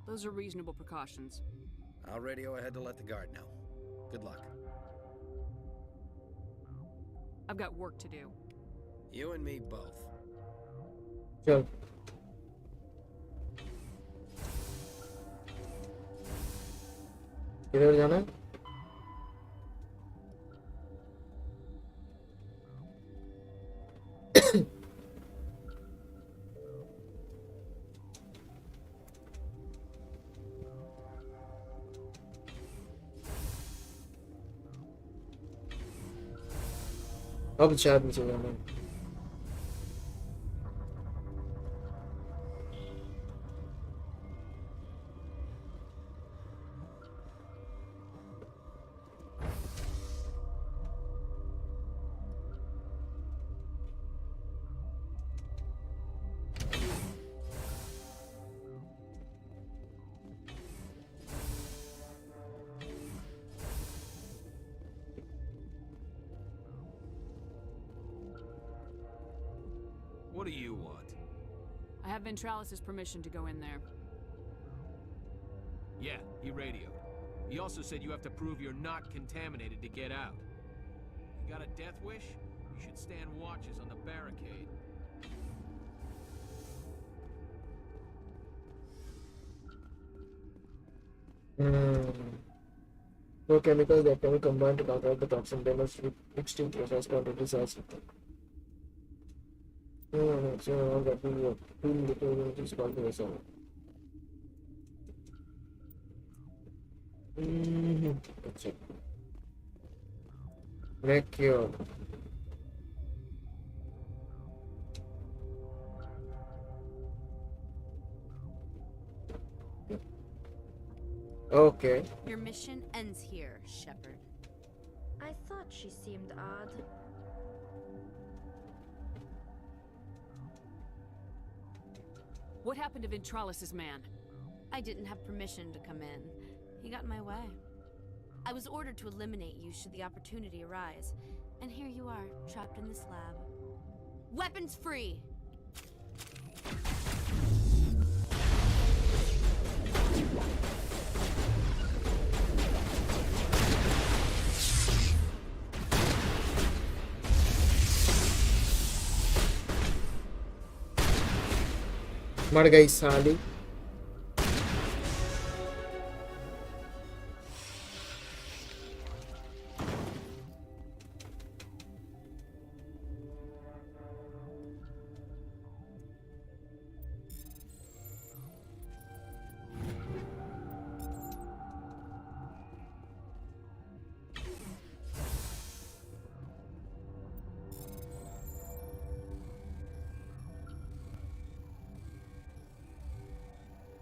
Speaker 4: Those are reasonable precautions.
Speaker 8: I'll radio ahead to let the guard know. Good luck.
Speaker 4: I've got work to do.
Speaker 8: You and me both.
Speaker 1: चल। किधर जाना है? अब शायद नीचे जाना है।
Speaker 9: What do you want?
Speaker 4: I have Ventralis's permission to go in there.
Speaker 9: Yeah, he radioed. He also said you have to prove you're not contaminated to get out. You got a death wish? You should stand watches on the barricade.
Speaker 1: No chemicals that can be combined to counteract the toxin. They must be mixed in process quantities as well. So that will work. Two little units called the vessel. That's it. Vacuum. Okay.
Speaker 7: Your mission ends here, Shepard.
Speaker 6: I thought she seemed odd.
Speaker 4: What happened to Ventralis's man?
Speaker 7: I didn't have permission to come in. He got in my way. I was ordered to eliminate you should the opportunity arise. And here you are, trapped in this lab. Weapons free!
Speaker 1: मर गई साली।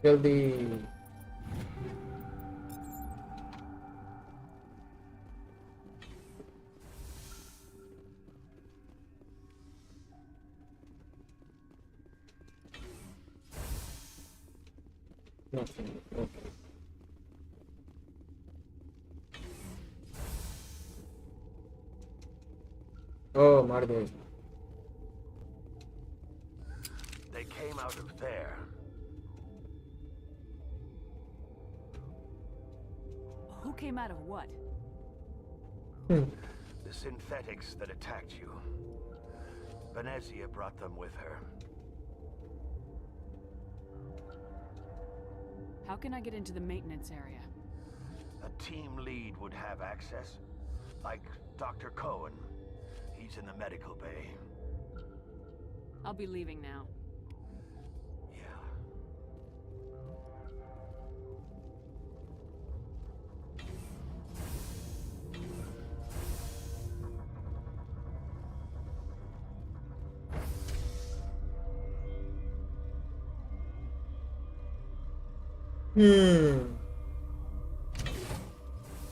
Speaker 1: जल्दी। Oh, मार दे।
Speaker 14: They came out of there.
Speaker 4: Who came out of what?
Speaker 14: The synthetics that attacked you. Venezia brought them with her.
Speaker 4: How can I get into the maintenance area?
Speaker 14: A team lead would have access. Like Dr. Cohen. He's in the medical bay.
Speaker 4: I'll be leaving now.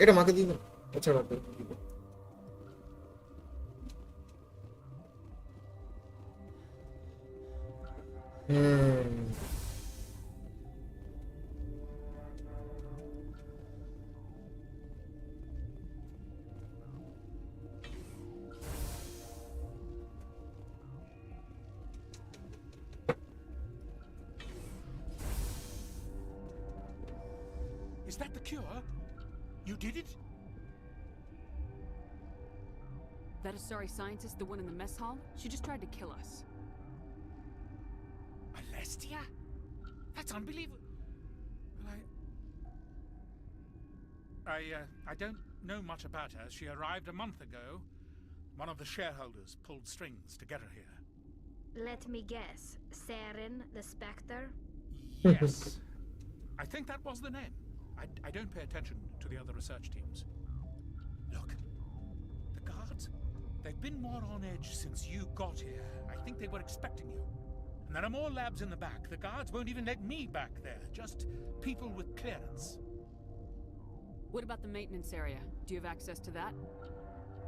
Speaker 1: এটা মাকে দিই না। আচ্ছা বাদ দে।
Speaker 13: Is that the cure? You did it?
Speaker 4: That Asari scientist, the one in the mess hall? She just tried to kill us.
Speaker 13: Alestia? That's unbelievable. Well, I don't know much about her. She arrived a month ago. One of the shareholders pulled strings to get her here.
Speaker 6: Let me guess. Saren, the Spectre?
Speaker 13: Yes. I think that was the name. I don't pay attention to the other research teams. Look, the guards, they've been more on edge since you got here. I think they were expecting you. And there are more labs in the back. The guards won't even let me back there. Just people with clearance.
Speaker 4: What about the maintenance area? Do you have access to that?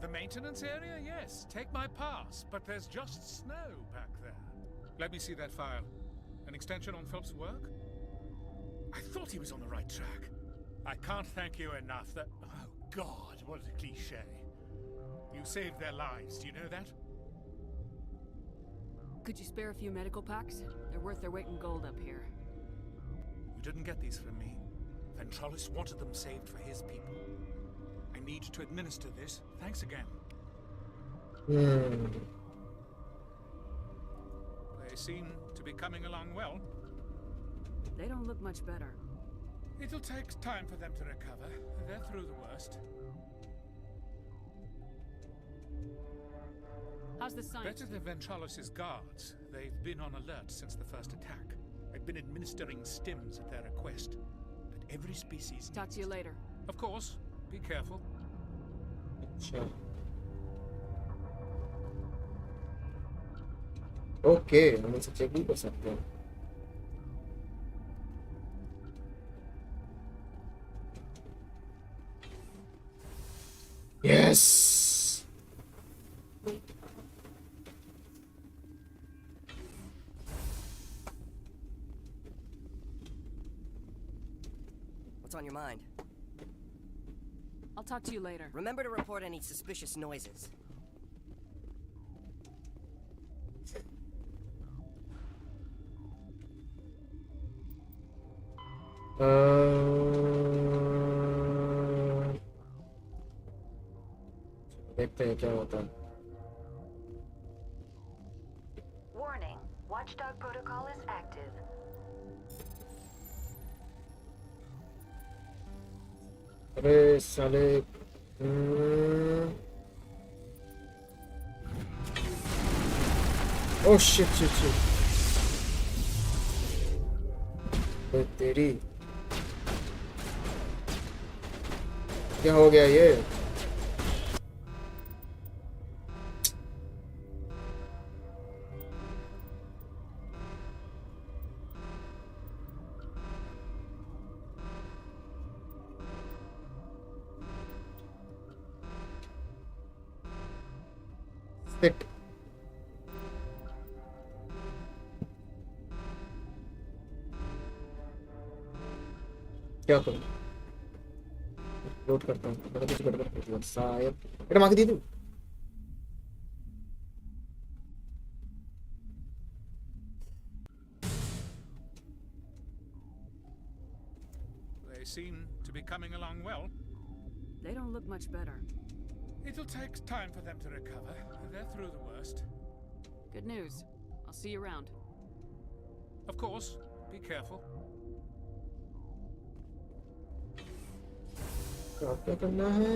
Speaker 13: The maintenance area? Yes. Take my pass. But there's just snow back there. Let me see that file. An extension on Phelps' work? I thought he was on the right track. I can't thank you enough that... Oh, God, what a cliché. You saved their lives, do you know that?
Speaker 4: Could you spare a few medical packs? They're worth their weight in gold up here.
Speaker 13: You didn't get these from me. Ventralis wanted them saved for his people. I need to administer this. Thanks again. They seem to be coming along well.
Speaker 4: They don't look much better.
Speaker 13: It'll take time for them to recover. They're through the worst.
Speaker 4: How's the science?
Speaker 13: Better than Ventralis' guards. They've been on alert since the first attack. I've been administering stims at their request. But every species...
Speaker 4: Talk to you later.
Speaker 13: Of course. Be careful.
Speaker 1: Sure. Okay, हम इसे check भी कर सकते हैं। Yes.
Speaker 5: What's on your mind?
Speaker 4: I'll talk to you later.
Speaker 5: Remember to report any suspicious noises.
Speaker 1: देखते हैं क्या होता है।
Speaker 3: Warning. Watchdog protocol is active.
Speaker 1: अरे साले ओह शिट शिट शिट तेरी क्या हो गया ये Sit. क्या करूं लोड करता हूँ मतलब कुछ गड़बड़ कर दिया शायद बेटा मांग दी तू
Speaker 13: They seem to be coming along well.
Speaker 4: They don't look much better.
Speaker 13: It'll take time for them to recover. They're through the worst.
Speaker 4: Good news. I'll see you around.
Speaker 13: Of course. Be careful.
Speaker 1: क्या करना है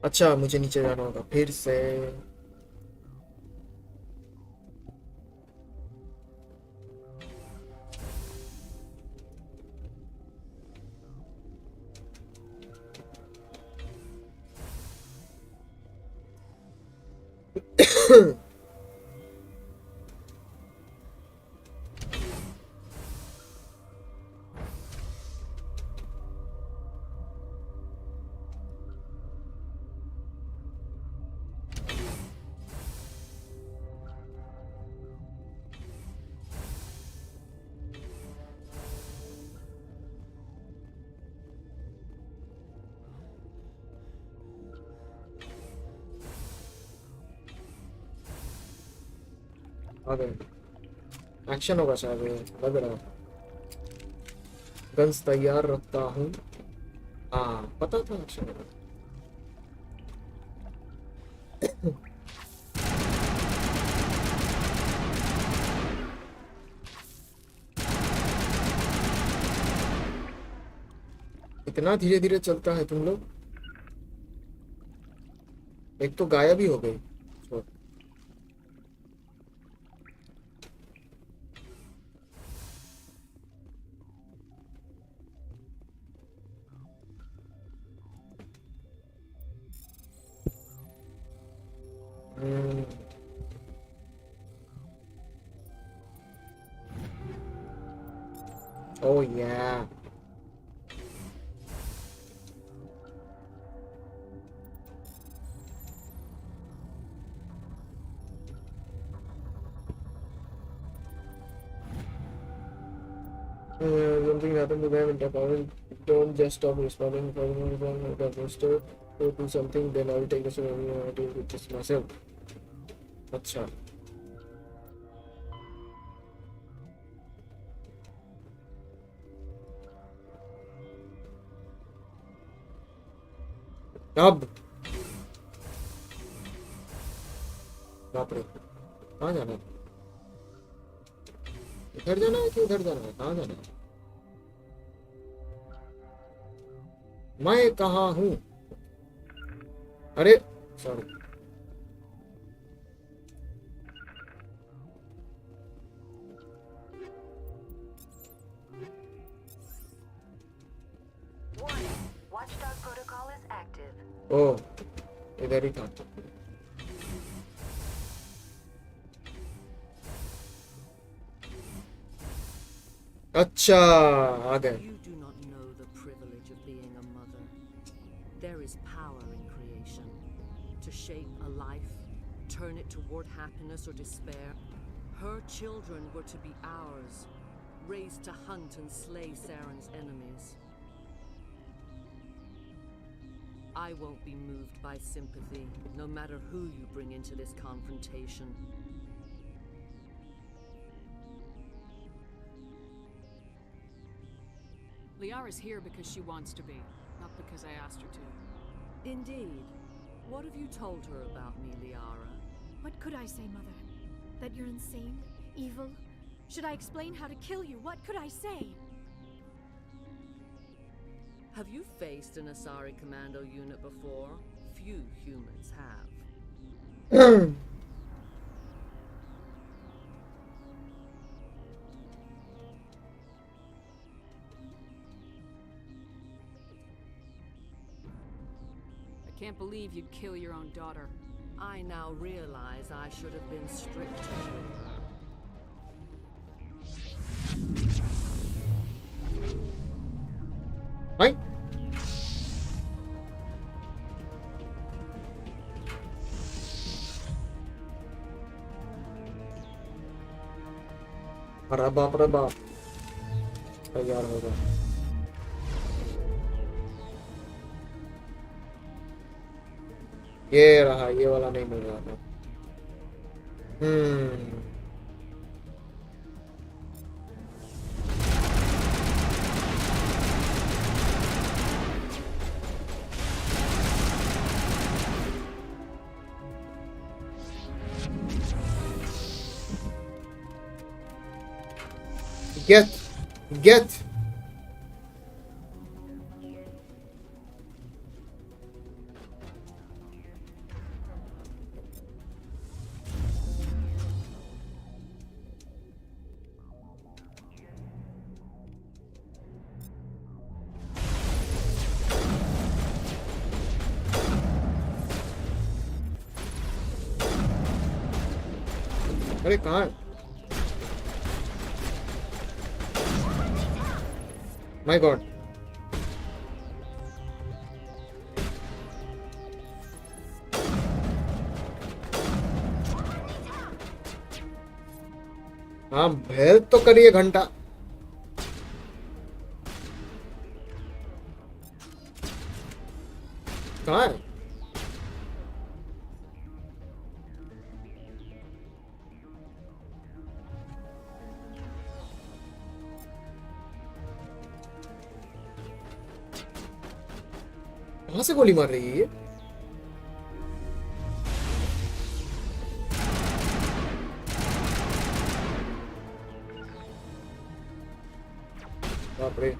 Speaker 1: अच्छा मुझे नीचे जाना होगा फिर से एक्शन होगा शायद लग रहा है गन्स तैयार रखता हूँ हाँ पता था एक्शन होगा इतना धीरे धीरे चलता है तुम लोग एक तो गायब ही हो गई Oh yeah. Something happened to them in Japan. Don't just stop responding. The poster or do something. Then I will take this and deal with this myself. अच्छा अब बाप रे कहाँ जाना है इधर जाना है कि उधर जाना है कहाँ जाना है मैं कहाँ हूँ अरे sorry
Speaker 3: Watchdog protocol is active.
Speaker 1: Oh, इधर ही था अच्छा आ गए
Speaker 16: You do not know the privilege of being a mother. There is power in creation. To shape a life, turn it toward happiness or despair. Her children were to be ours, raised to hunt and slay Saren's enemies. I won't be moved by sympathy, no matter who you bring into this confrontation.
Speaker 4: Liara's here because she wants to be, not because I asked her to.
Speaker 16: Indeed. What have you told her about me, Liara?
Speaker 15: What could I say, Mother? That you're insane? Evil? Should I explain how to kill you? What could I say?
Speaker 16: Have you faced an Asari commando unit before? Few humans have.
Speaker 4: I can't believe you'd kill your own daughter.
Speaker 16: I now realize I should have been stricter with her.
Speaker 1: Hain. अरे बाप तैयार होगा। ये रहा, ये वाला नहीं मिल रहा था। Get. अरे कहाँ है? My God. हाँ हेल्प तो करिए घंटा। कहाँ है? कहाँ से गोली मार रही है ये? बाप रे।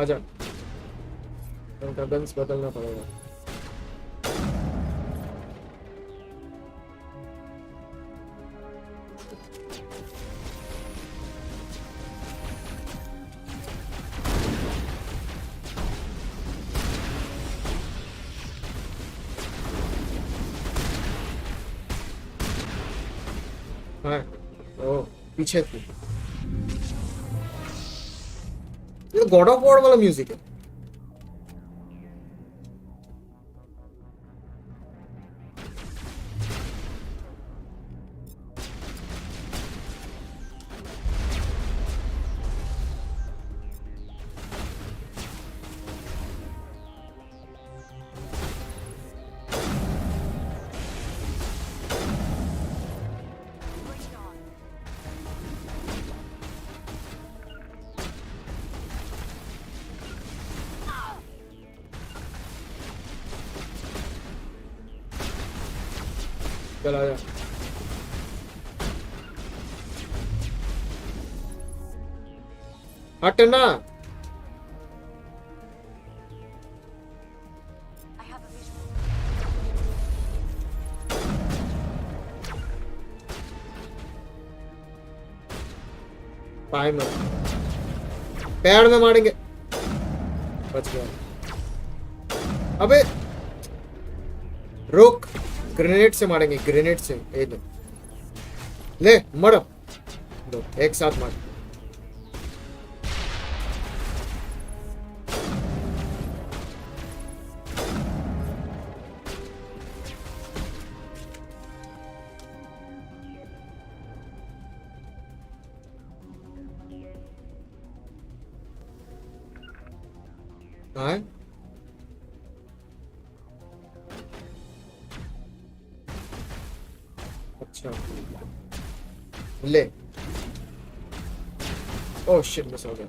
Speaker 1: आजा, उनका गन्स बदलना पड़ेगा। पीछे थी। ये गॉड ऑफ वॉर वाला म्यूजिक है। चल आजा। हटना। पाए में, पैर में मारेंगे। बच गया। अबे रुक, ग्रेनेड से मारेंगे, ग्रेनेड से। ले मर, दो एक साथ मार। हाँ अच्छा ले। ओह शिट, मिस हो गया।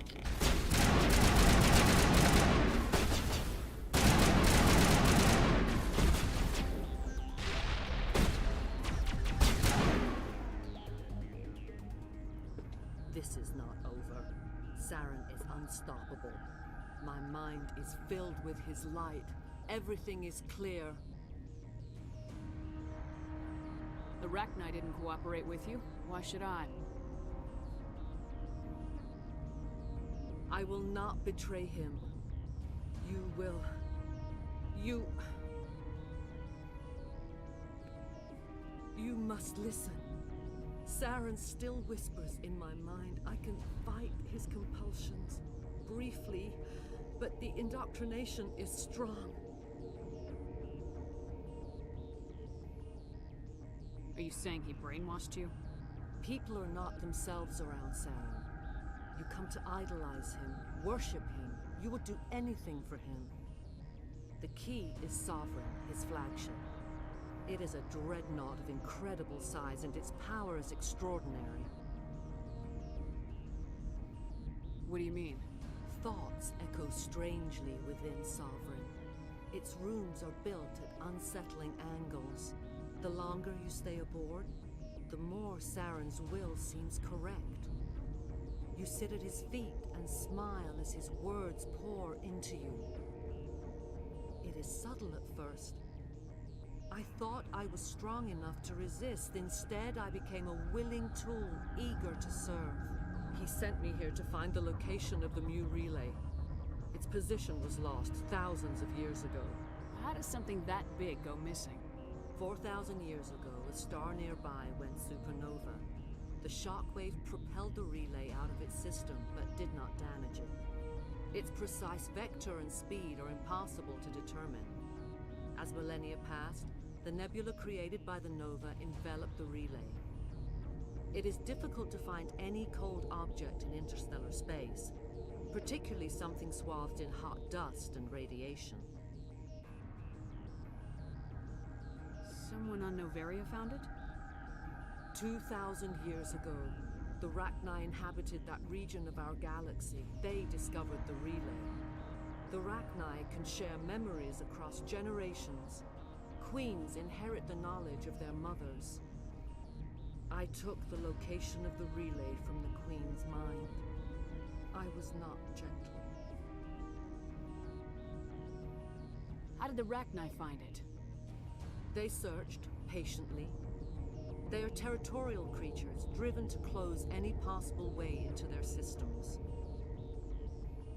Speaker 16: This is not over. Saren is unstoppable. My mind is filled with his light. Everything is clear.
Speaker 4: The Rachni didn't cooperate with you. Why should I?
Speaker 16: I will not betray him. You will... You must listen. Saren still whispers in my mind. I can fight his compulsions, briefly, but the indoctrination is strong.
Speaker 4: Are you saying he brainwashed you?
Speaker 16: People are not themselves around Saren. You come to idolize him, worship him. You would do anything for him. The key is Sovereign, his flagship. It is a dreadnought of incredible size, and its power is extraordinary.
Speaker 4: What do you mean?
Speaker 16: Thoughts echo strangely within Sovereign. Its rooms are built at unsettling angles. The longer you stay aboard, the more Saren's will seems correct. You sit at his feet and smile as his words pour into you. It is subtle at first. I thought I was strong enough to resist. Instead, I became a willing tool, eager to serve. He sent me here to find the location of the Mu relay. Its position was lost thousands of years ago.
Speaker 4: How does something that big go missing?
Speaker 16: 4,000 years ago, a star nearby went supernova. The shockwave propelled the relay out of its system, but did not damage it. Its precise vector and speed are impossible to determine. As millennia passed, the nebula created by the nova enveloped the relay. It is difficult to find any cold object in interstellar space, particularly something swathed in hot dust and radiation.
Speaker 4: Someone on Noveria found it?
Speaker 16: 2,000 years ago, the Rachni inhabited that region of our galaxy. They discovered the relay. The Rachni can share memories across generations. Queens inherit the knowledge of their mothers. I took the location of the relay from the Queen's mind. I was not gentle.
Speaker 4: How did the Rachni find it?
Speaker 16: They searched, patiently. They are territorial creatures, driven to close any possible way into their systems.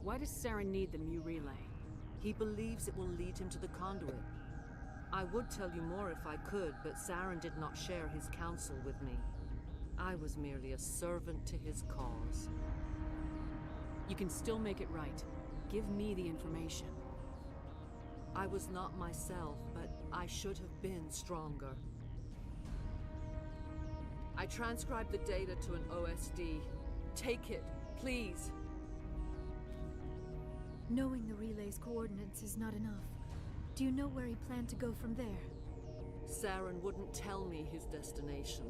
Speaker 4: Why does Saren need the Mu relay?
Speaker 16: He believes it will lead him to the conduit. I would tell you more if I could, but Saren did not share his counsel with me. I was merely a servant to his cause.
Speaker 4: You can still make it right. Give me the information.
Speaker 16: I was not myself, but I should have been stronger. I transcribed the data to an OSD. Take it, please.
Speaker 15: Knowing the relay's coordinates is not enough. Do you know where he planned to go from there?
Speaker 16: Saren wouldn't tell me his destination.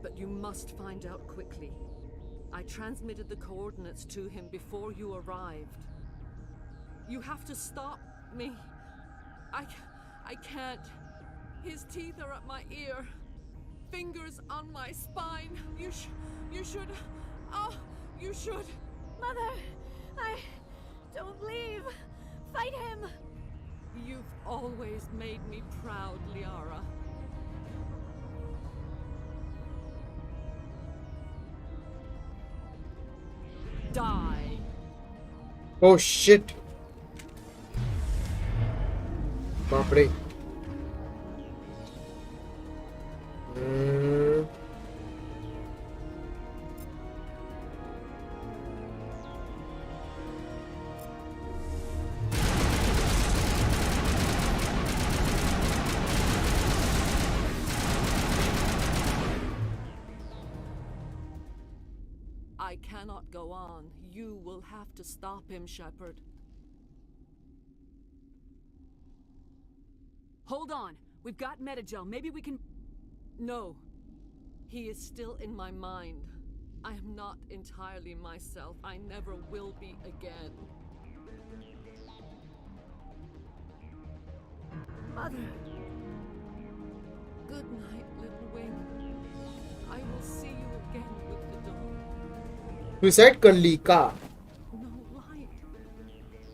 Speaker 16: But you must find out quickly. I transmitted the coordinates to him before you arrived. You have to stop me. I can't. His teeth are at my ear. Fingers on my spine. You should... Oh, you should...
Speaker 15: Mother, don't leave. Fight him.
Speaker 16: You've always made me proud, Liara. Die.
Speaker 1: Oh shit. बाप रे.
Speaker 16: I cannot go on. You will have to stop him, Shepard.
Speaker 4: Hold on. We've got metagel. Maybe we can...
Speaker 16: No. He is still in my mind. I am not entirely myself. I never will be again. Mother. Good night, little wing. I will see you again with the dawn.
Speaker 1: Suicide कर ली का?
Speaker 16: No light.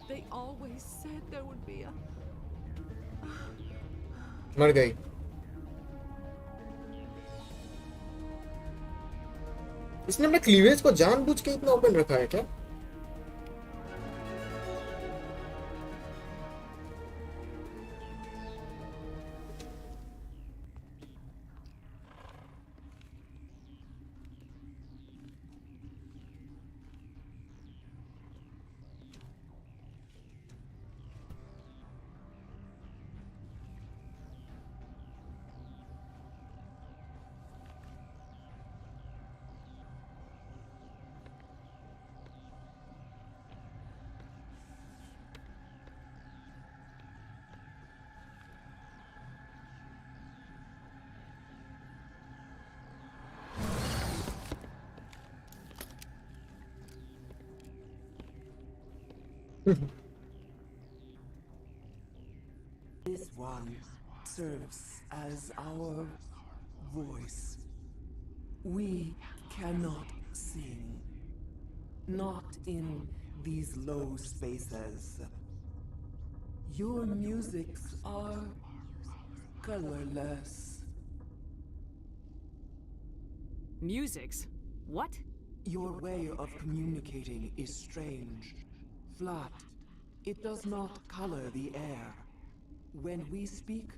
Speaker 16: They always said there would be a...
Speaker 1: मर गई. इसने अपने cleavage को जानबूझ के इतना ओपन रखा है क्या?
Speaker 17: This one serves as our voice. We cannot sing. Not in these low spaces. Your musics are colorless.
Speaker 4: Musics? What?
Speaker 17: Your way of communicating is strange. Flat. It does not color the air. When we speak,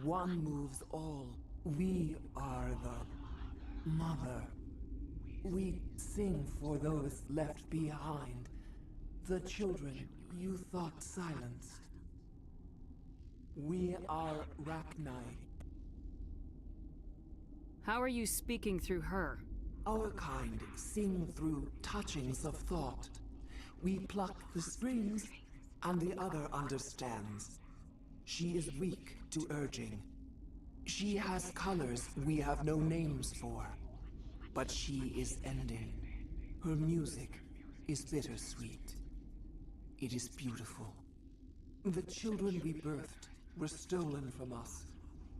Speaker 17: one moves all. We are the mother. We sing for those left behind. The children you thought silenced. We are Rachni.
Speaker 4: How are you speaking through her?
Speaker 17: Our kind sing through touchings of thought. We pluck the strings, and the other understands. She is weak to urging. She has colors we have no names for. But she is ending. Her music is bittersweet. It is beautiful. The children we birthed were stolen from us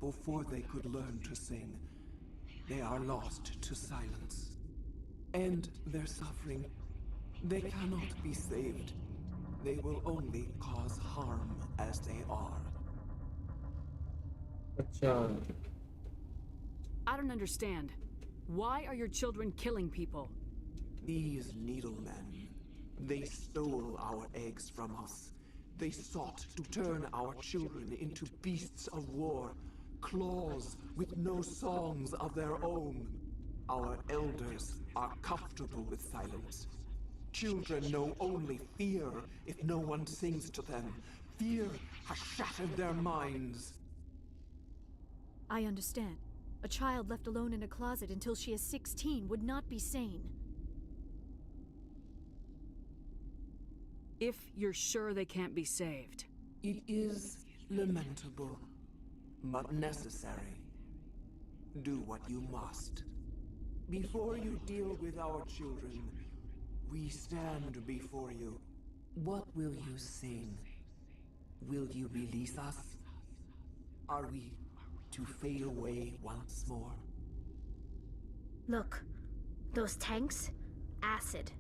Speaker 17: before they could learn to sing. They are lost to silence. And their suffering, they cannot be saved. They will only cause harm as they are.
Speaker 4: I don't understand. Why are your children killing people?
Speaker 17: These needlemen, they stole our eggs from us. They sought to turn our children into beasts of war, claws with no songs of their own. Our elders are comfortable with silence. Children know only fear if no one sings to them. Fear has shattered their minds.
Speaker 15: I understand. A child left alone in a closet until she is 16 would not be sane.
Speaker 4: If you're sure they can't be saved.
Speaker 17: It is lamentable, but necessary. Do what you must. Before you deal with our children, we stand before you. What will you sing? Will you release us? Are we to fade away once more?
Speaker 6: Look, those tanks? Acid.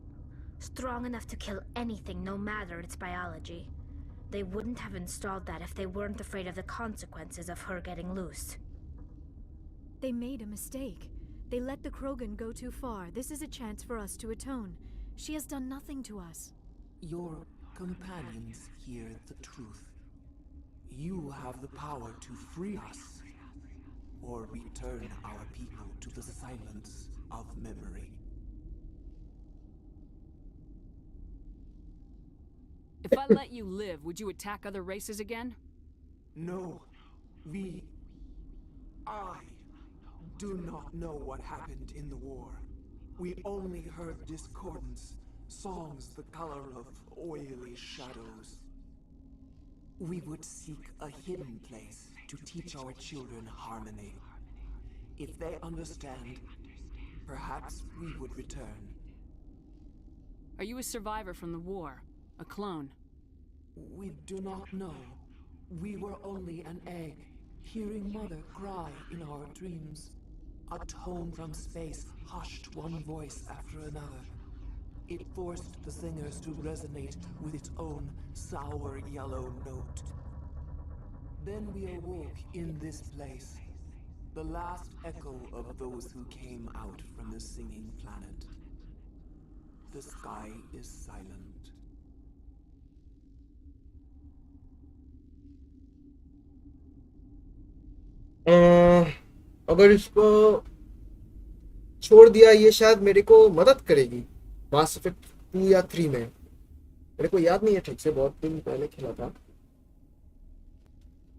Speaker 6: Strong enough to kill anything, no matter its biology. They wouldn't have installed that if they weren't afraid of the consequences of her getting loose.
Speaker 15: They made a mistake. They let the Krogan go too far. This is a chance for us to atone. She has done nothing to us.
Speaker 17: Your companions hear the truth. You have the power to free us, or return our people to the silence of memory.
Speaker 4: If I let you live, would you attack other races again?
Speaker 17: No. I do not know what happened in the war. We only heard discordance, songs the color of oily shadows. We would seek a hidden place to teach our children harmony. If they understand, perhaps we would return.
Speaker 4: Are you a survivor from the war? A clone?
Speaker 17: We do not know. We were only an egg, hearing Mother cry in our dreams. A tone from space hushed one voice after another. It forced the singers to resonate with its own sour yellow note. Then we awoke in this place, the last echo of those who came out from the singing planet. The sky is silent.
Speaker 1: अगर इसको छोड़ दिया ये शायद मेरे को मदद करेगी मास इफेक्ट 2 या 3 में। मेरे को याद नहीं है ठीक से, बहुत दिन पहले खेला था।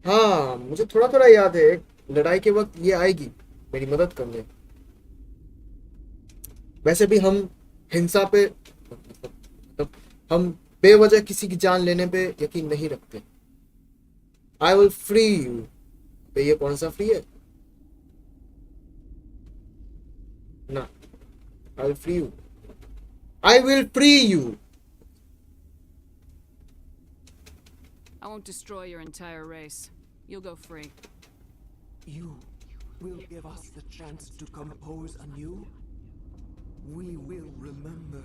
Speaker 1: हाँ मुझे थोड़ा थोड़ा याद है, लड़ाई के वक्त ये आएगी मेरी मदद करने। वैसे भी हम हिंसा पे मतलब हम बेवजह किसी की जान लेने पे यकीन नहीं रखते। I will free you. ये कौन सा फ्री है ना? I will free you. I will free you.
Speaker 4: I won't destroy your entire race. You'll go free.
Speaker 17: You will give us the chance to compose anew? We will remember.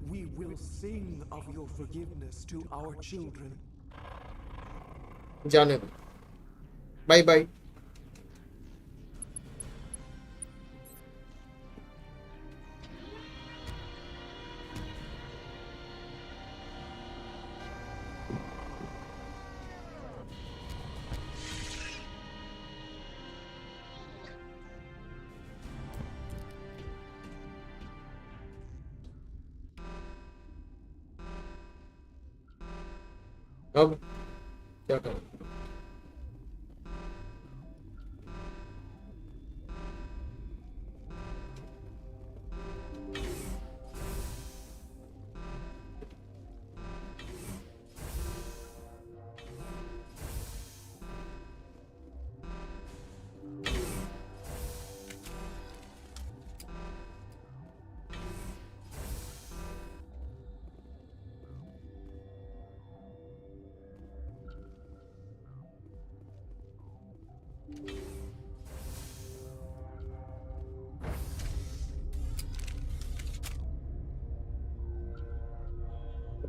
Speaker 17: We will sing of your forgiveness to our children.
Speaker 1: जाने दो। Bye bye. अब क्या करें?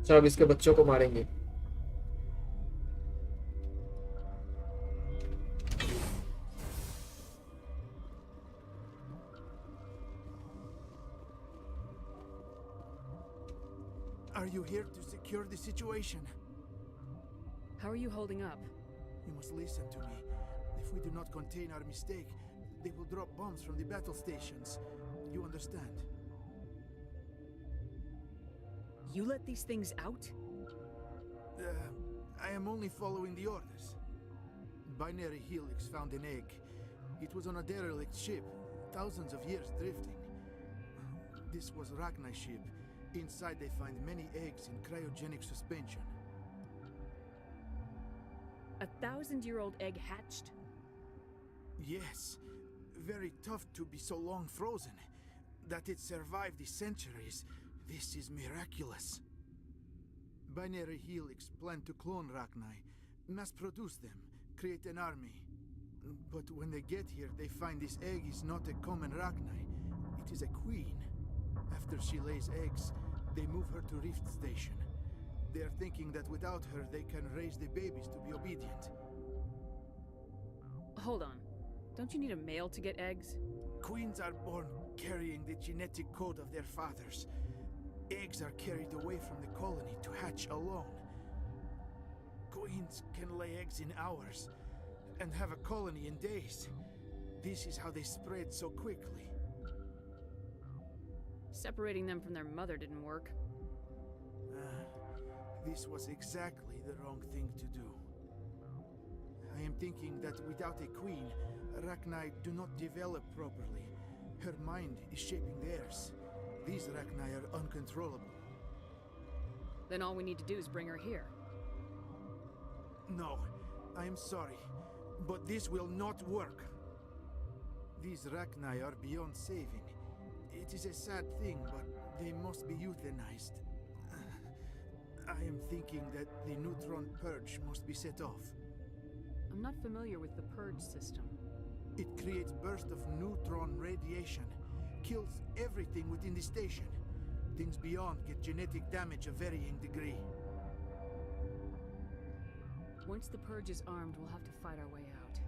Speaker 1: अच्छा अब इसके बच्चों को मारेंगे।
Speaker 18: Are you here to secure the situation?
Speaker 4: How are you holding up?
Speaker 18: You must listen to me. If we do not contain our mistake, they will drop bombs from the battle stations. You understand?
Speaker 4: You let these things out?
Speaker 18: I am only following the orders. Binary Helix found an egg. It was on a derelict ship, thousands of years drifting. This was Rachni's ship. Inside they find many eggs in cryogenic suspension.
Speaker 4: 1,000-year-old egg hatched?
Speaker 18: Yes. Very tough to be so long frozen. That it survived the centuries. This is miraculous. Binary Helix planned to clone Rachni, mass produce them, create an army. But when they get here, they find this egg is not a common Rachni. It is a queen. After she lays eggs, they move her to Rift Station. They are thinking that without her, they can raise the babies to be obedient.
Speaker 4: Hold on. Don't you need a male to get eggs?
Speaker 18: Queens are born carrying the genetic code of their fathers. Eggs are carried away from the colony to hatch alone. Queens can lay eggs in hours and have a colony in days. This is how they spread so quickly.
Speaker 4: Separating them from their mother didn't work.
Speaker 18: This was exactly the wrong thing to do. I am thinking that without a queen, Rachni do not develop properly. Her mind is shaping theirs. These Rachni are uncontrollable.
Speaker 4: Then all we need to do is bring her here.
Speaker 18: No, I am sorry, but this will not work. These Rachni are beyond saving. It is a sad thing, but they must be euthanized. I am thinking that the neutron purge must be set off.
Speaker 4: I'm not familiar with the purge system.
Speaker 18: It creates bursts of neutron radiation, kills everything within the station. Things beyond get genetic damage of varying degree.
Speaker 4: Once the purge is armed, we'll have to fight our way out.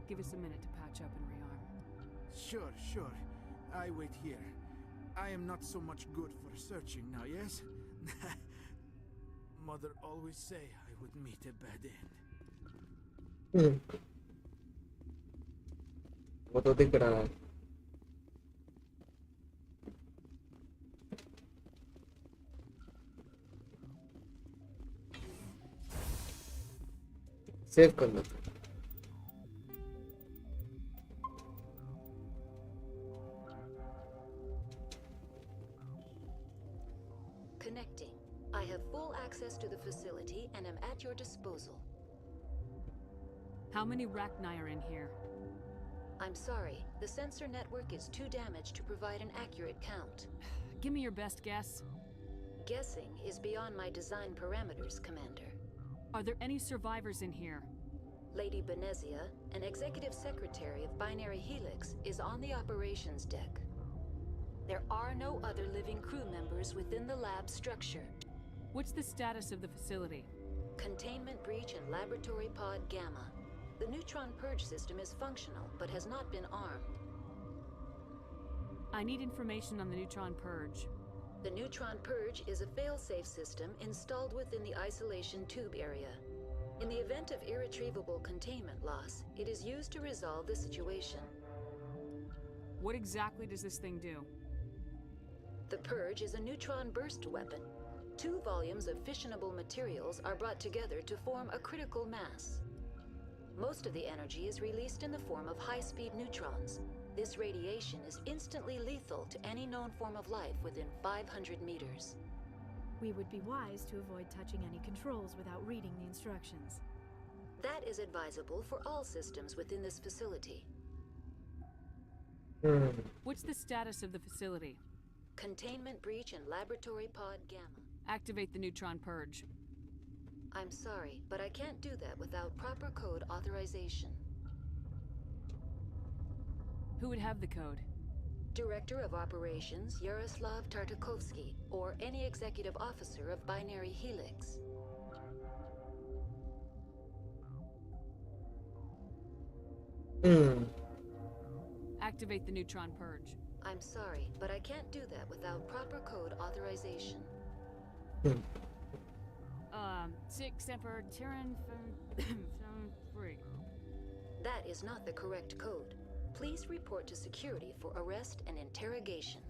Speaker 4: Give us a minute to patch up and rearm.
Speaker 18: Sure. I wait here. I am not so much good for searching now, yes? Mother always say I would meet a bad end.
Speaker 1: वो तो दिख रहा है. Save कर लो.
Speaker 3: Connecting. I have full access to the facility and am at your disposal.
Speaker 4: How many Rachni are in here?
Speaker 3: I'm sorry, the sensor network is too damaged to provide an accurate count.
Speaker 4: Give me your best guess.
Speaker 3: Guessing is beyond my design parameters, Commander.
Speaker 4: Are there any survivors in here?
Speaker 3: Lady Benezia, an executive secretary of Binary Helix, is on the operations deck. There are no other living crew members within the lab structure.
Speaker 4: What's the status of the facility?
Speaker 3: Containment breach in Laboratory Pod Gamma. The neutron purge system is functional, but has not been armed.
Speaker 4: I need information on the neutron purge.
Speaker 3: The neutron purge is a fail-safe system installed within the isolation tube area. In the event of irretrievable containment loss, it is used to resolve the situation.
Speaker 4: What exactly does this thing do?
Speaker 3: The purge is a neutron burst weapon. 2 volumes of fissionable materials are brought together to form a critical mass. Most of the energy is released in the form of high-speed neutrons. This radiation is instantly lethal to any known form of life within 500 meters.
Speaker 15: We would be wise to avoid touching any controls without reading the instructions.
Speaker 3: That is advisable for all systems within this facility.
Speaker 4: What's the status of the facility?
Speaker 3: Containment breach in Laboratory Pod Gamma.
Speaker 4: Activate the neutron purge.
Speaker 3: I'm sorry, but I can't do that without proper code authorization.
Speaker 4: Who would have the code?
Speaker 3: Director of Operations Yaroslav Tartakovsky, or any executive officer of Binary Helix.
Speaker 4: Activate the neutron purge.
Speaker 3: I'm sorry, but I can't do that without proper code authorization.
Speaker 4: 6 Emperor Tyrann 3.
Speaker 3: That is not the correct code. Please report to security for arrest and interrogation.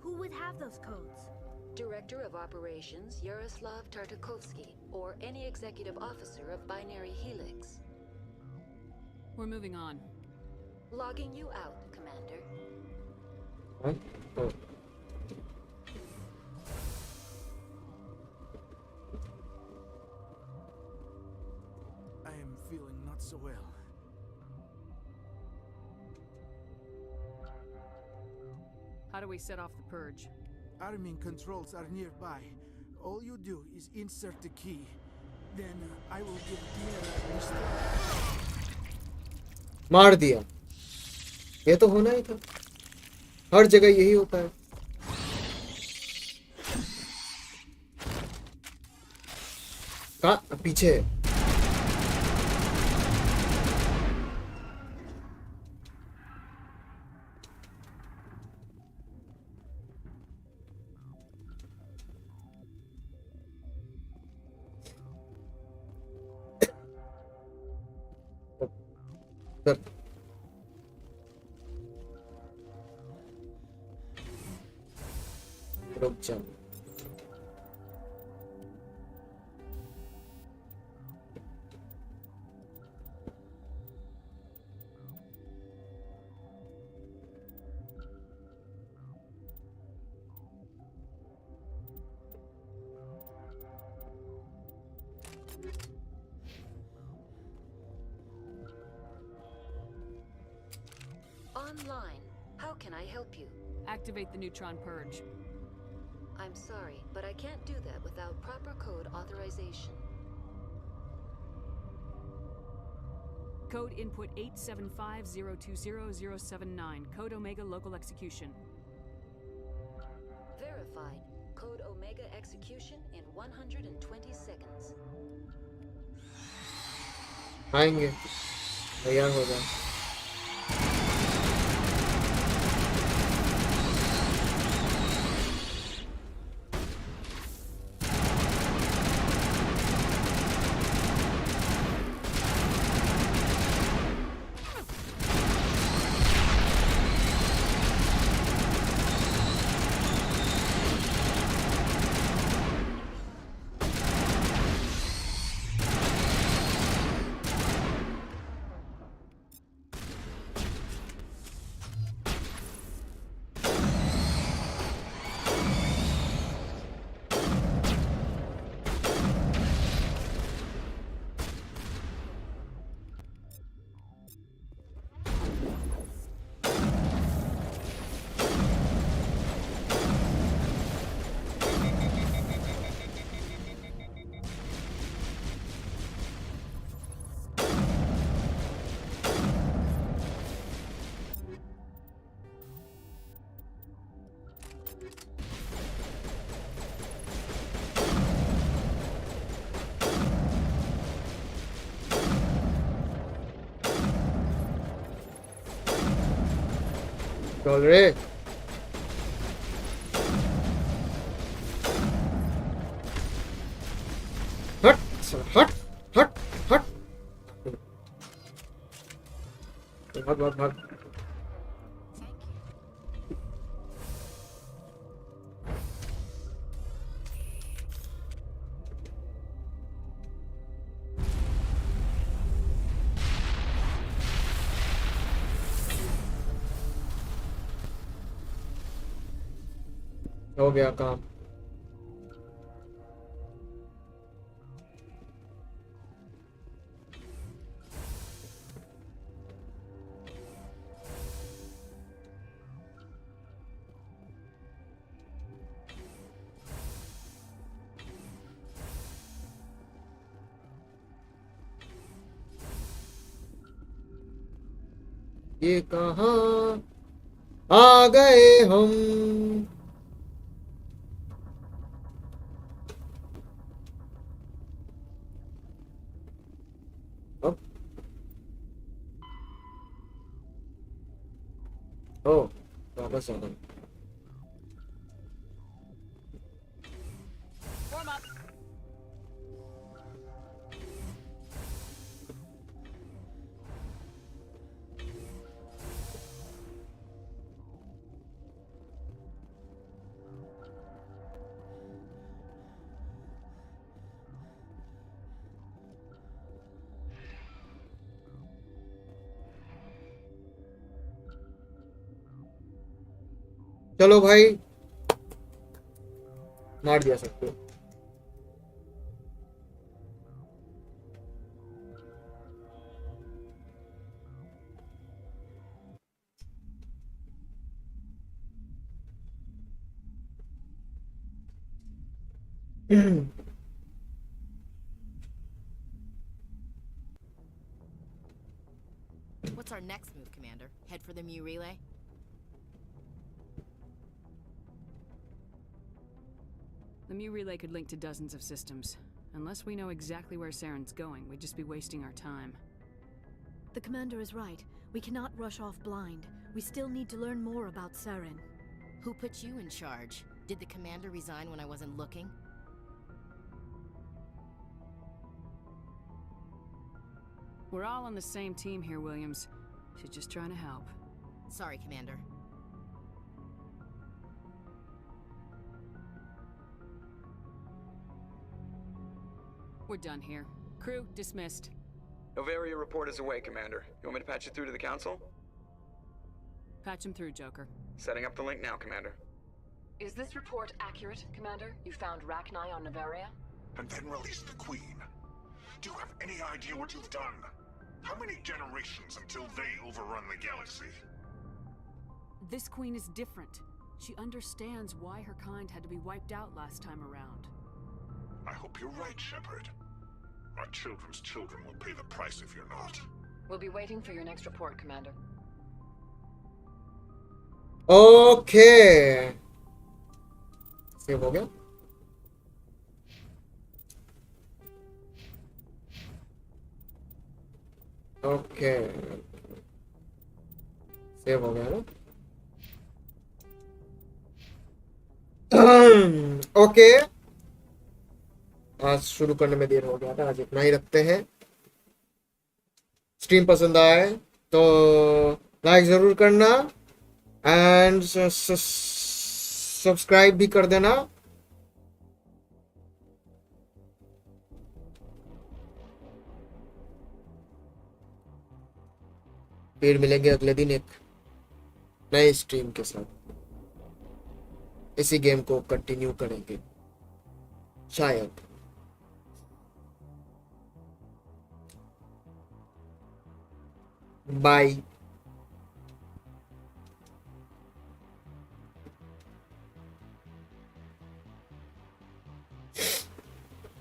Speaker 6: Who would have those codes?
Speaker 3: Director of Operations Yaroslav Tartakovsky, or any executive officer of Binary Helix.
Speaker 4: We're moving on.
Speaker 3: Logging you out, Commander.
Speaker 1: What? Oh.
Speaker 18: I am feeling not so well.
Speaker 4: How do we set off the purge?
Speaker 18: Arming controls are nearby. All you do is insert the key. Then I will give Bina a start.
Speaker 1: मार दिया. ये तो होना ही था. हर जगह यही होता है. कहाँ पीछे? रुक जाओ.
Speaker 3: online. How can I help you?
Speaker 4: Activate the neutron purge.
Speaker 3: I'm sorry, but I can't do that without proper code authorization.
Speaker 4: Code input 875020079. Code Omega local execution.
Speaker 3: Verified. Code Omega execution in 120 seconds.
Speaker 1: आएंगे तैयार हो जाए चल रे हट हट हट हट भाग भाग भाग हो गया काम ये कहाँ आ गए हम ओ वापस आ गए
Speaker 4: Form up.
Speaker 1: चलो भाई मार दिया सबको
Speaker 19: What's our next move, Commander? Head for the Mu relay?
Speaker 4: The Mu relay could link to dozens of systems. Unless we know exactly where Saren's going, we'd just be wasting our time.
Speaker 15: The commander is right. We cannot rush off blind. We still need to learn more about Saren.
Speaker 19: Who put you in charge? Did the commander resign when I wasn't looking?
Speaker 4: We're all on the same team here, Williams. She's just trying to help.
Speaker 19: Sorry, Commander.
Speaker 4: We're done here. Crew, dismissed.
Speaker 20: Novaria report is away, Commander. You want me to patch it through to the Council?
Speaker 4: Patch him through, Joker.
Speaker 20: Setting up the link now, Commander.
Speaker 21: Is this report accurate, Commander? You found Rachni on Novaria?
Speaker 22: And then released the Queen. Do you have any idea what you've done? How many generations until they overrun the galaxy?
Speaker 4: This queen is different. She understands why her kind had to be wiped out last time around.
Speaker 22: I hope you're right, Shepard. Our children's children will pay the price if you're not.
Speaker 21: We'll be waiting for your next report, Commander.
Speaker 1: Okay save हो गया. Okay save हो गया ना. Okay आज शुरू करने में देर हो गया था. आज इतना ही रखते हैं. स्ट्रीम पसंद आए तो लाइक जरूर करना एंड सब्सक्राइब भी कर देना. फिर मिलेंगे अगले दिन एक नए स्ट्रीम के साथ. इसी गेम को कंटिन्यू करेंगे शायद. बाय.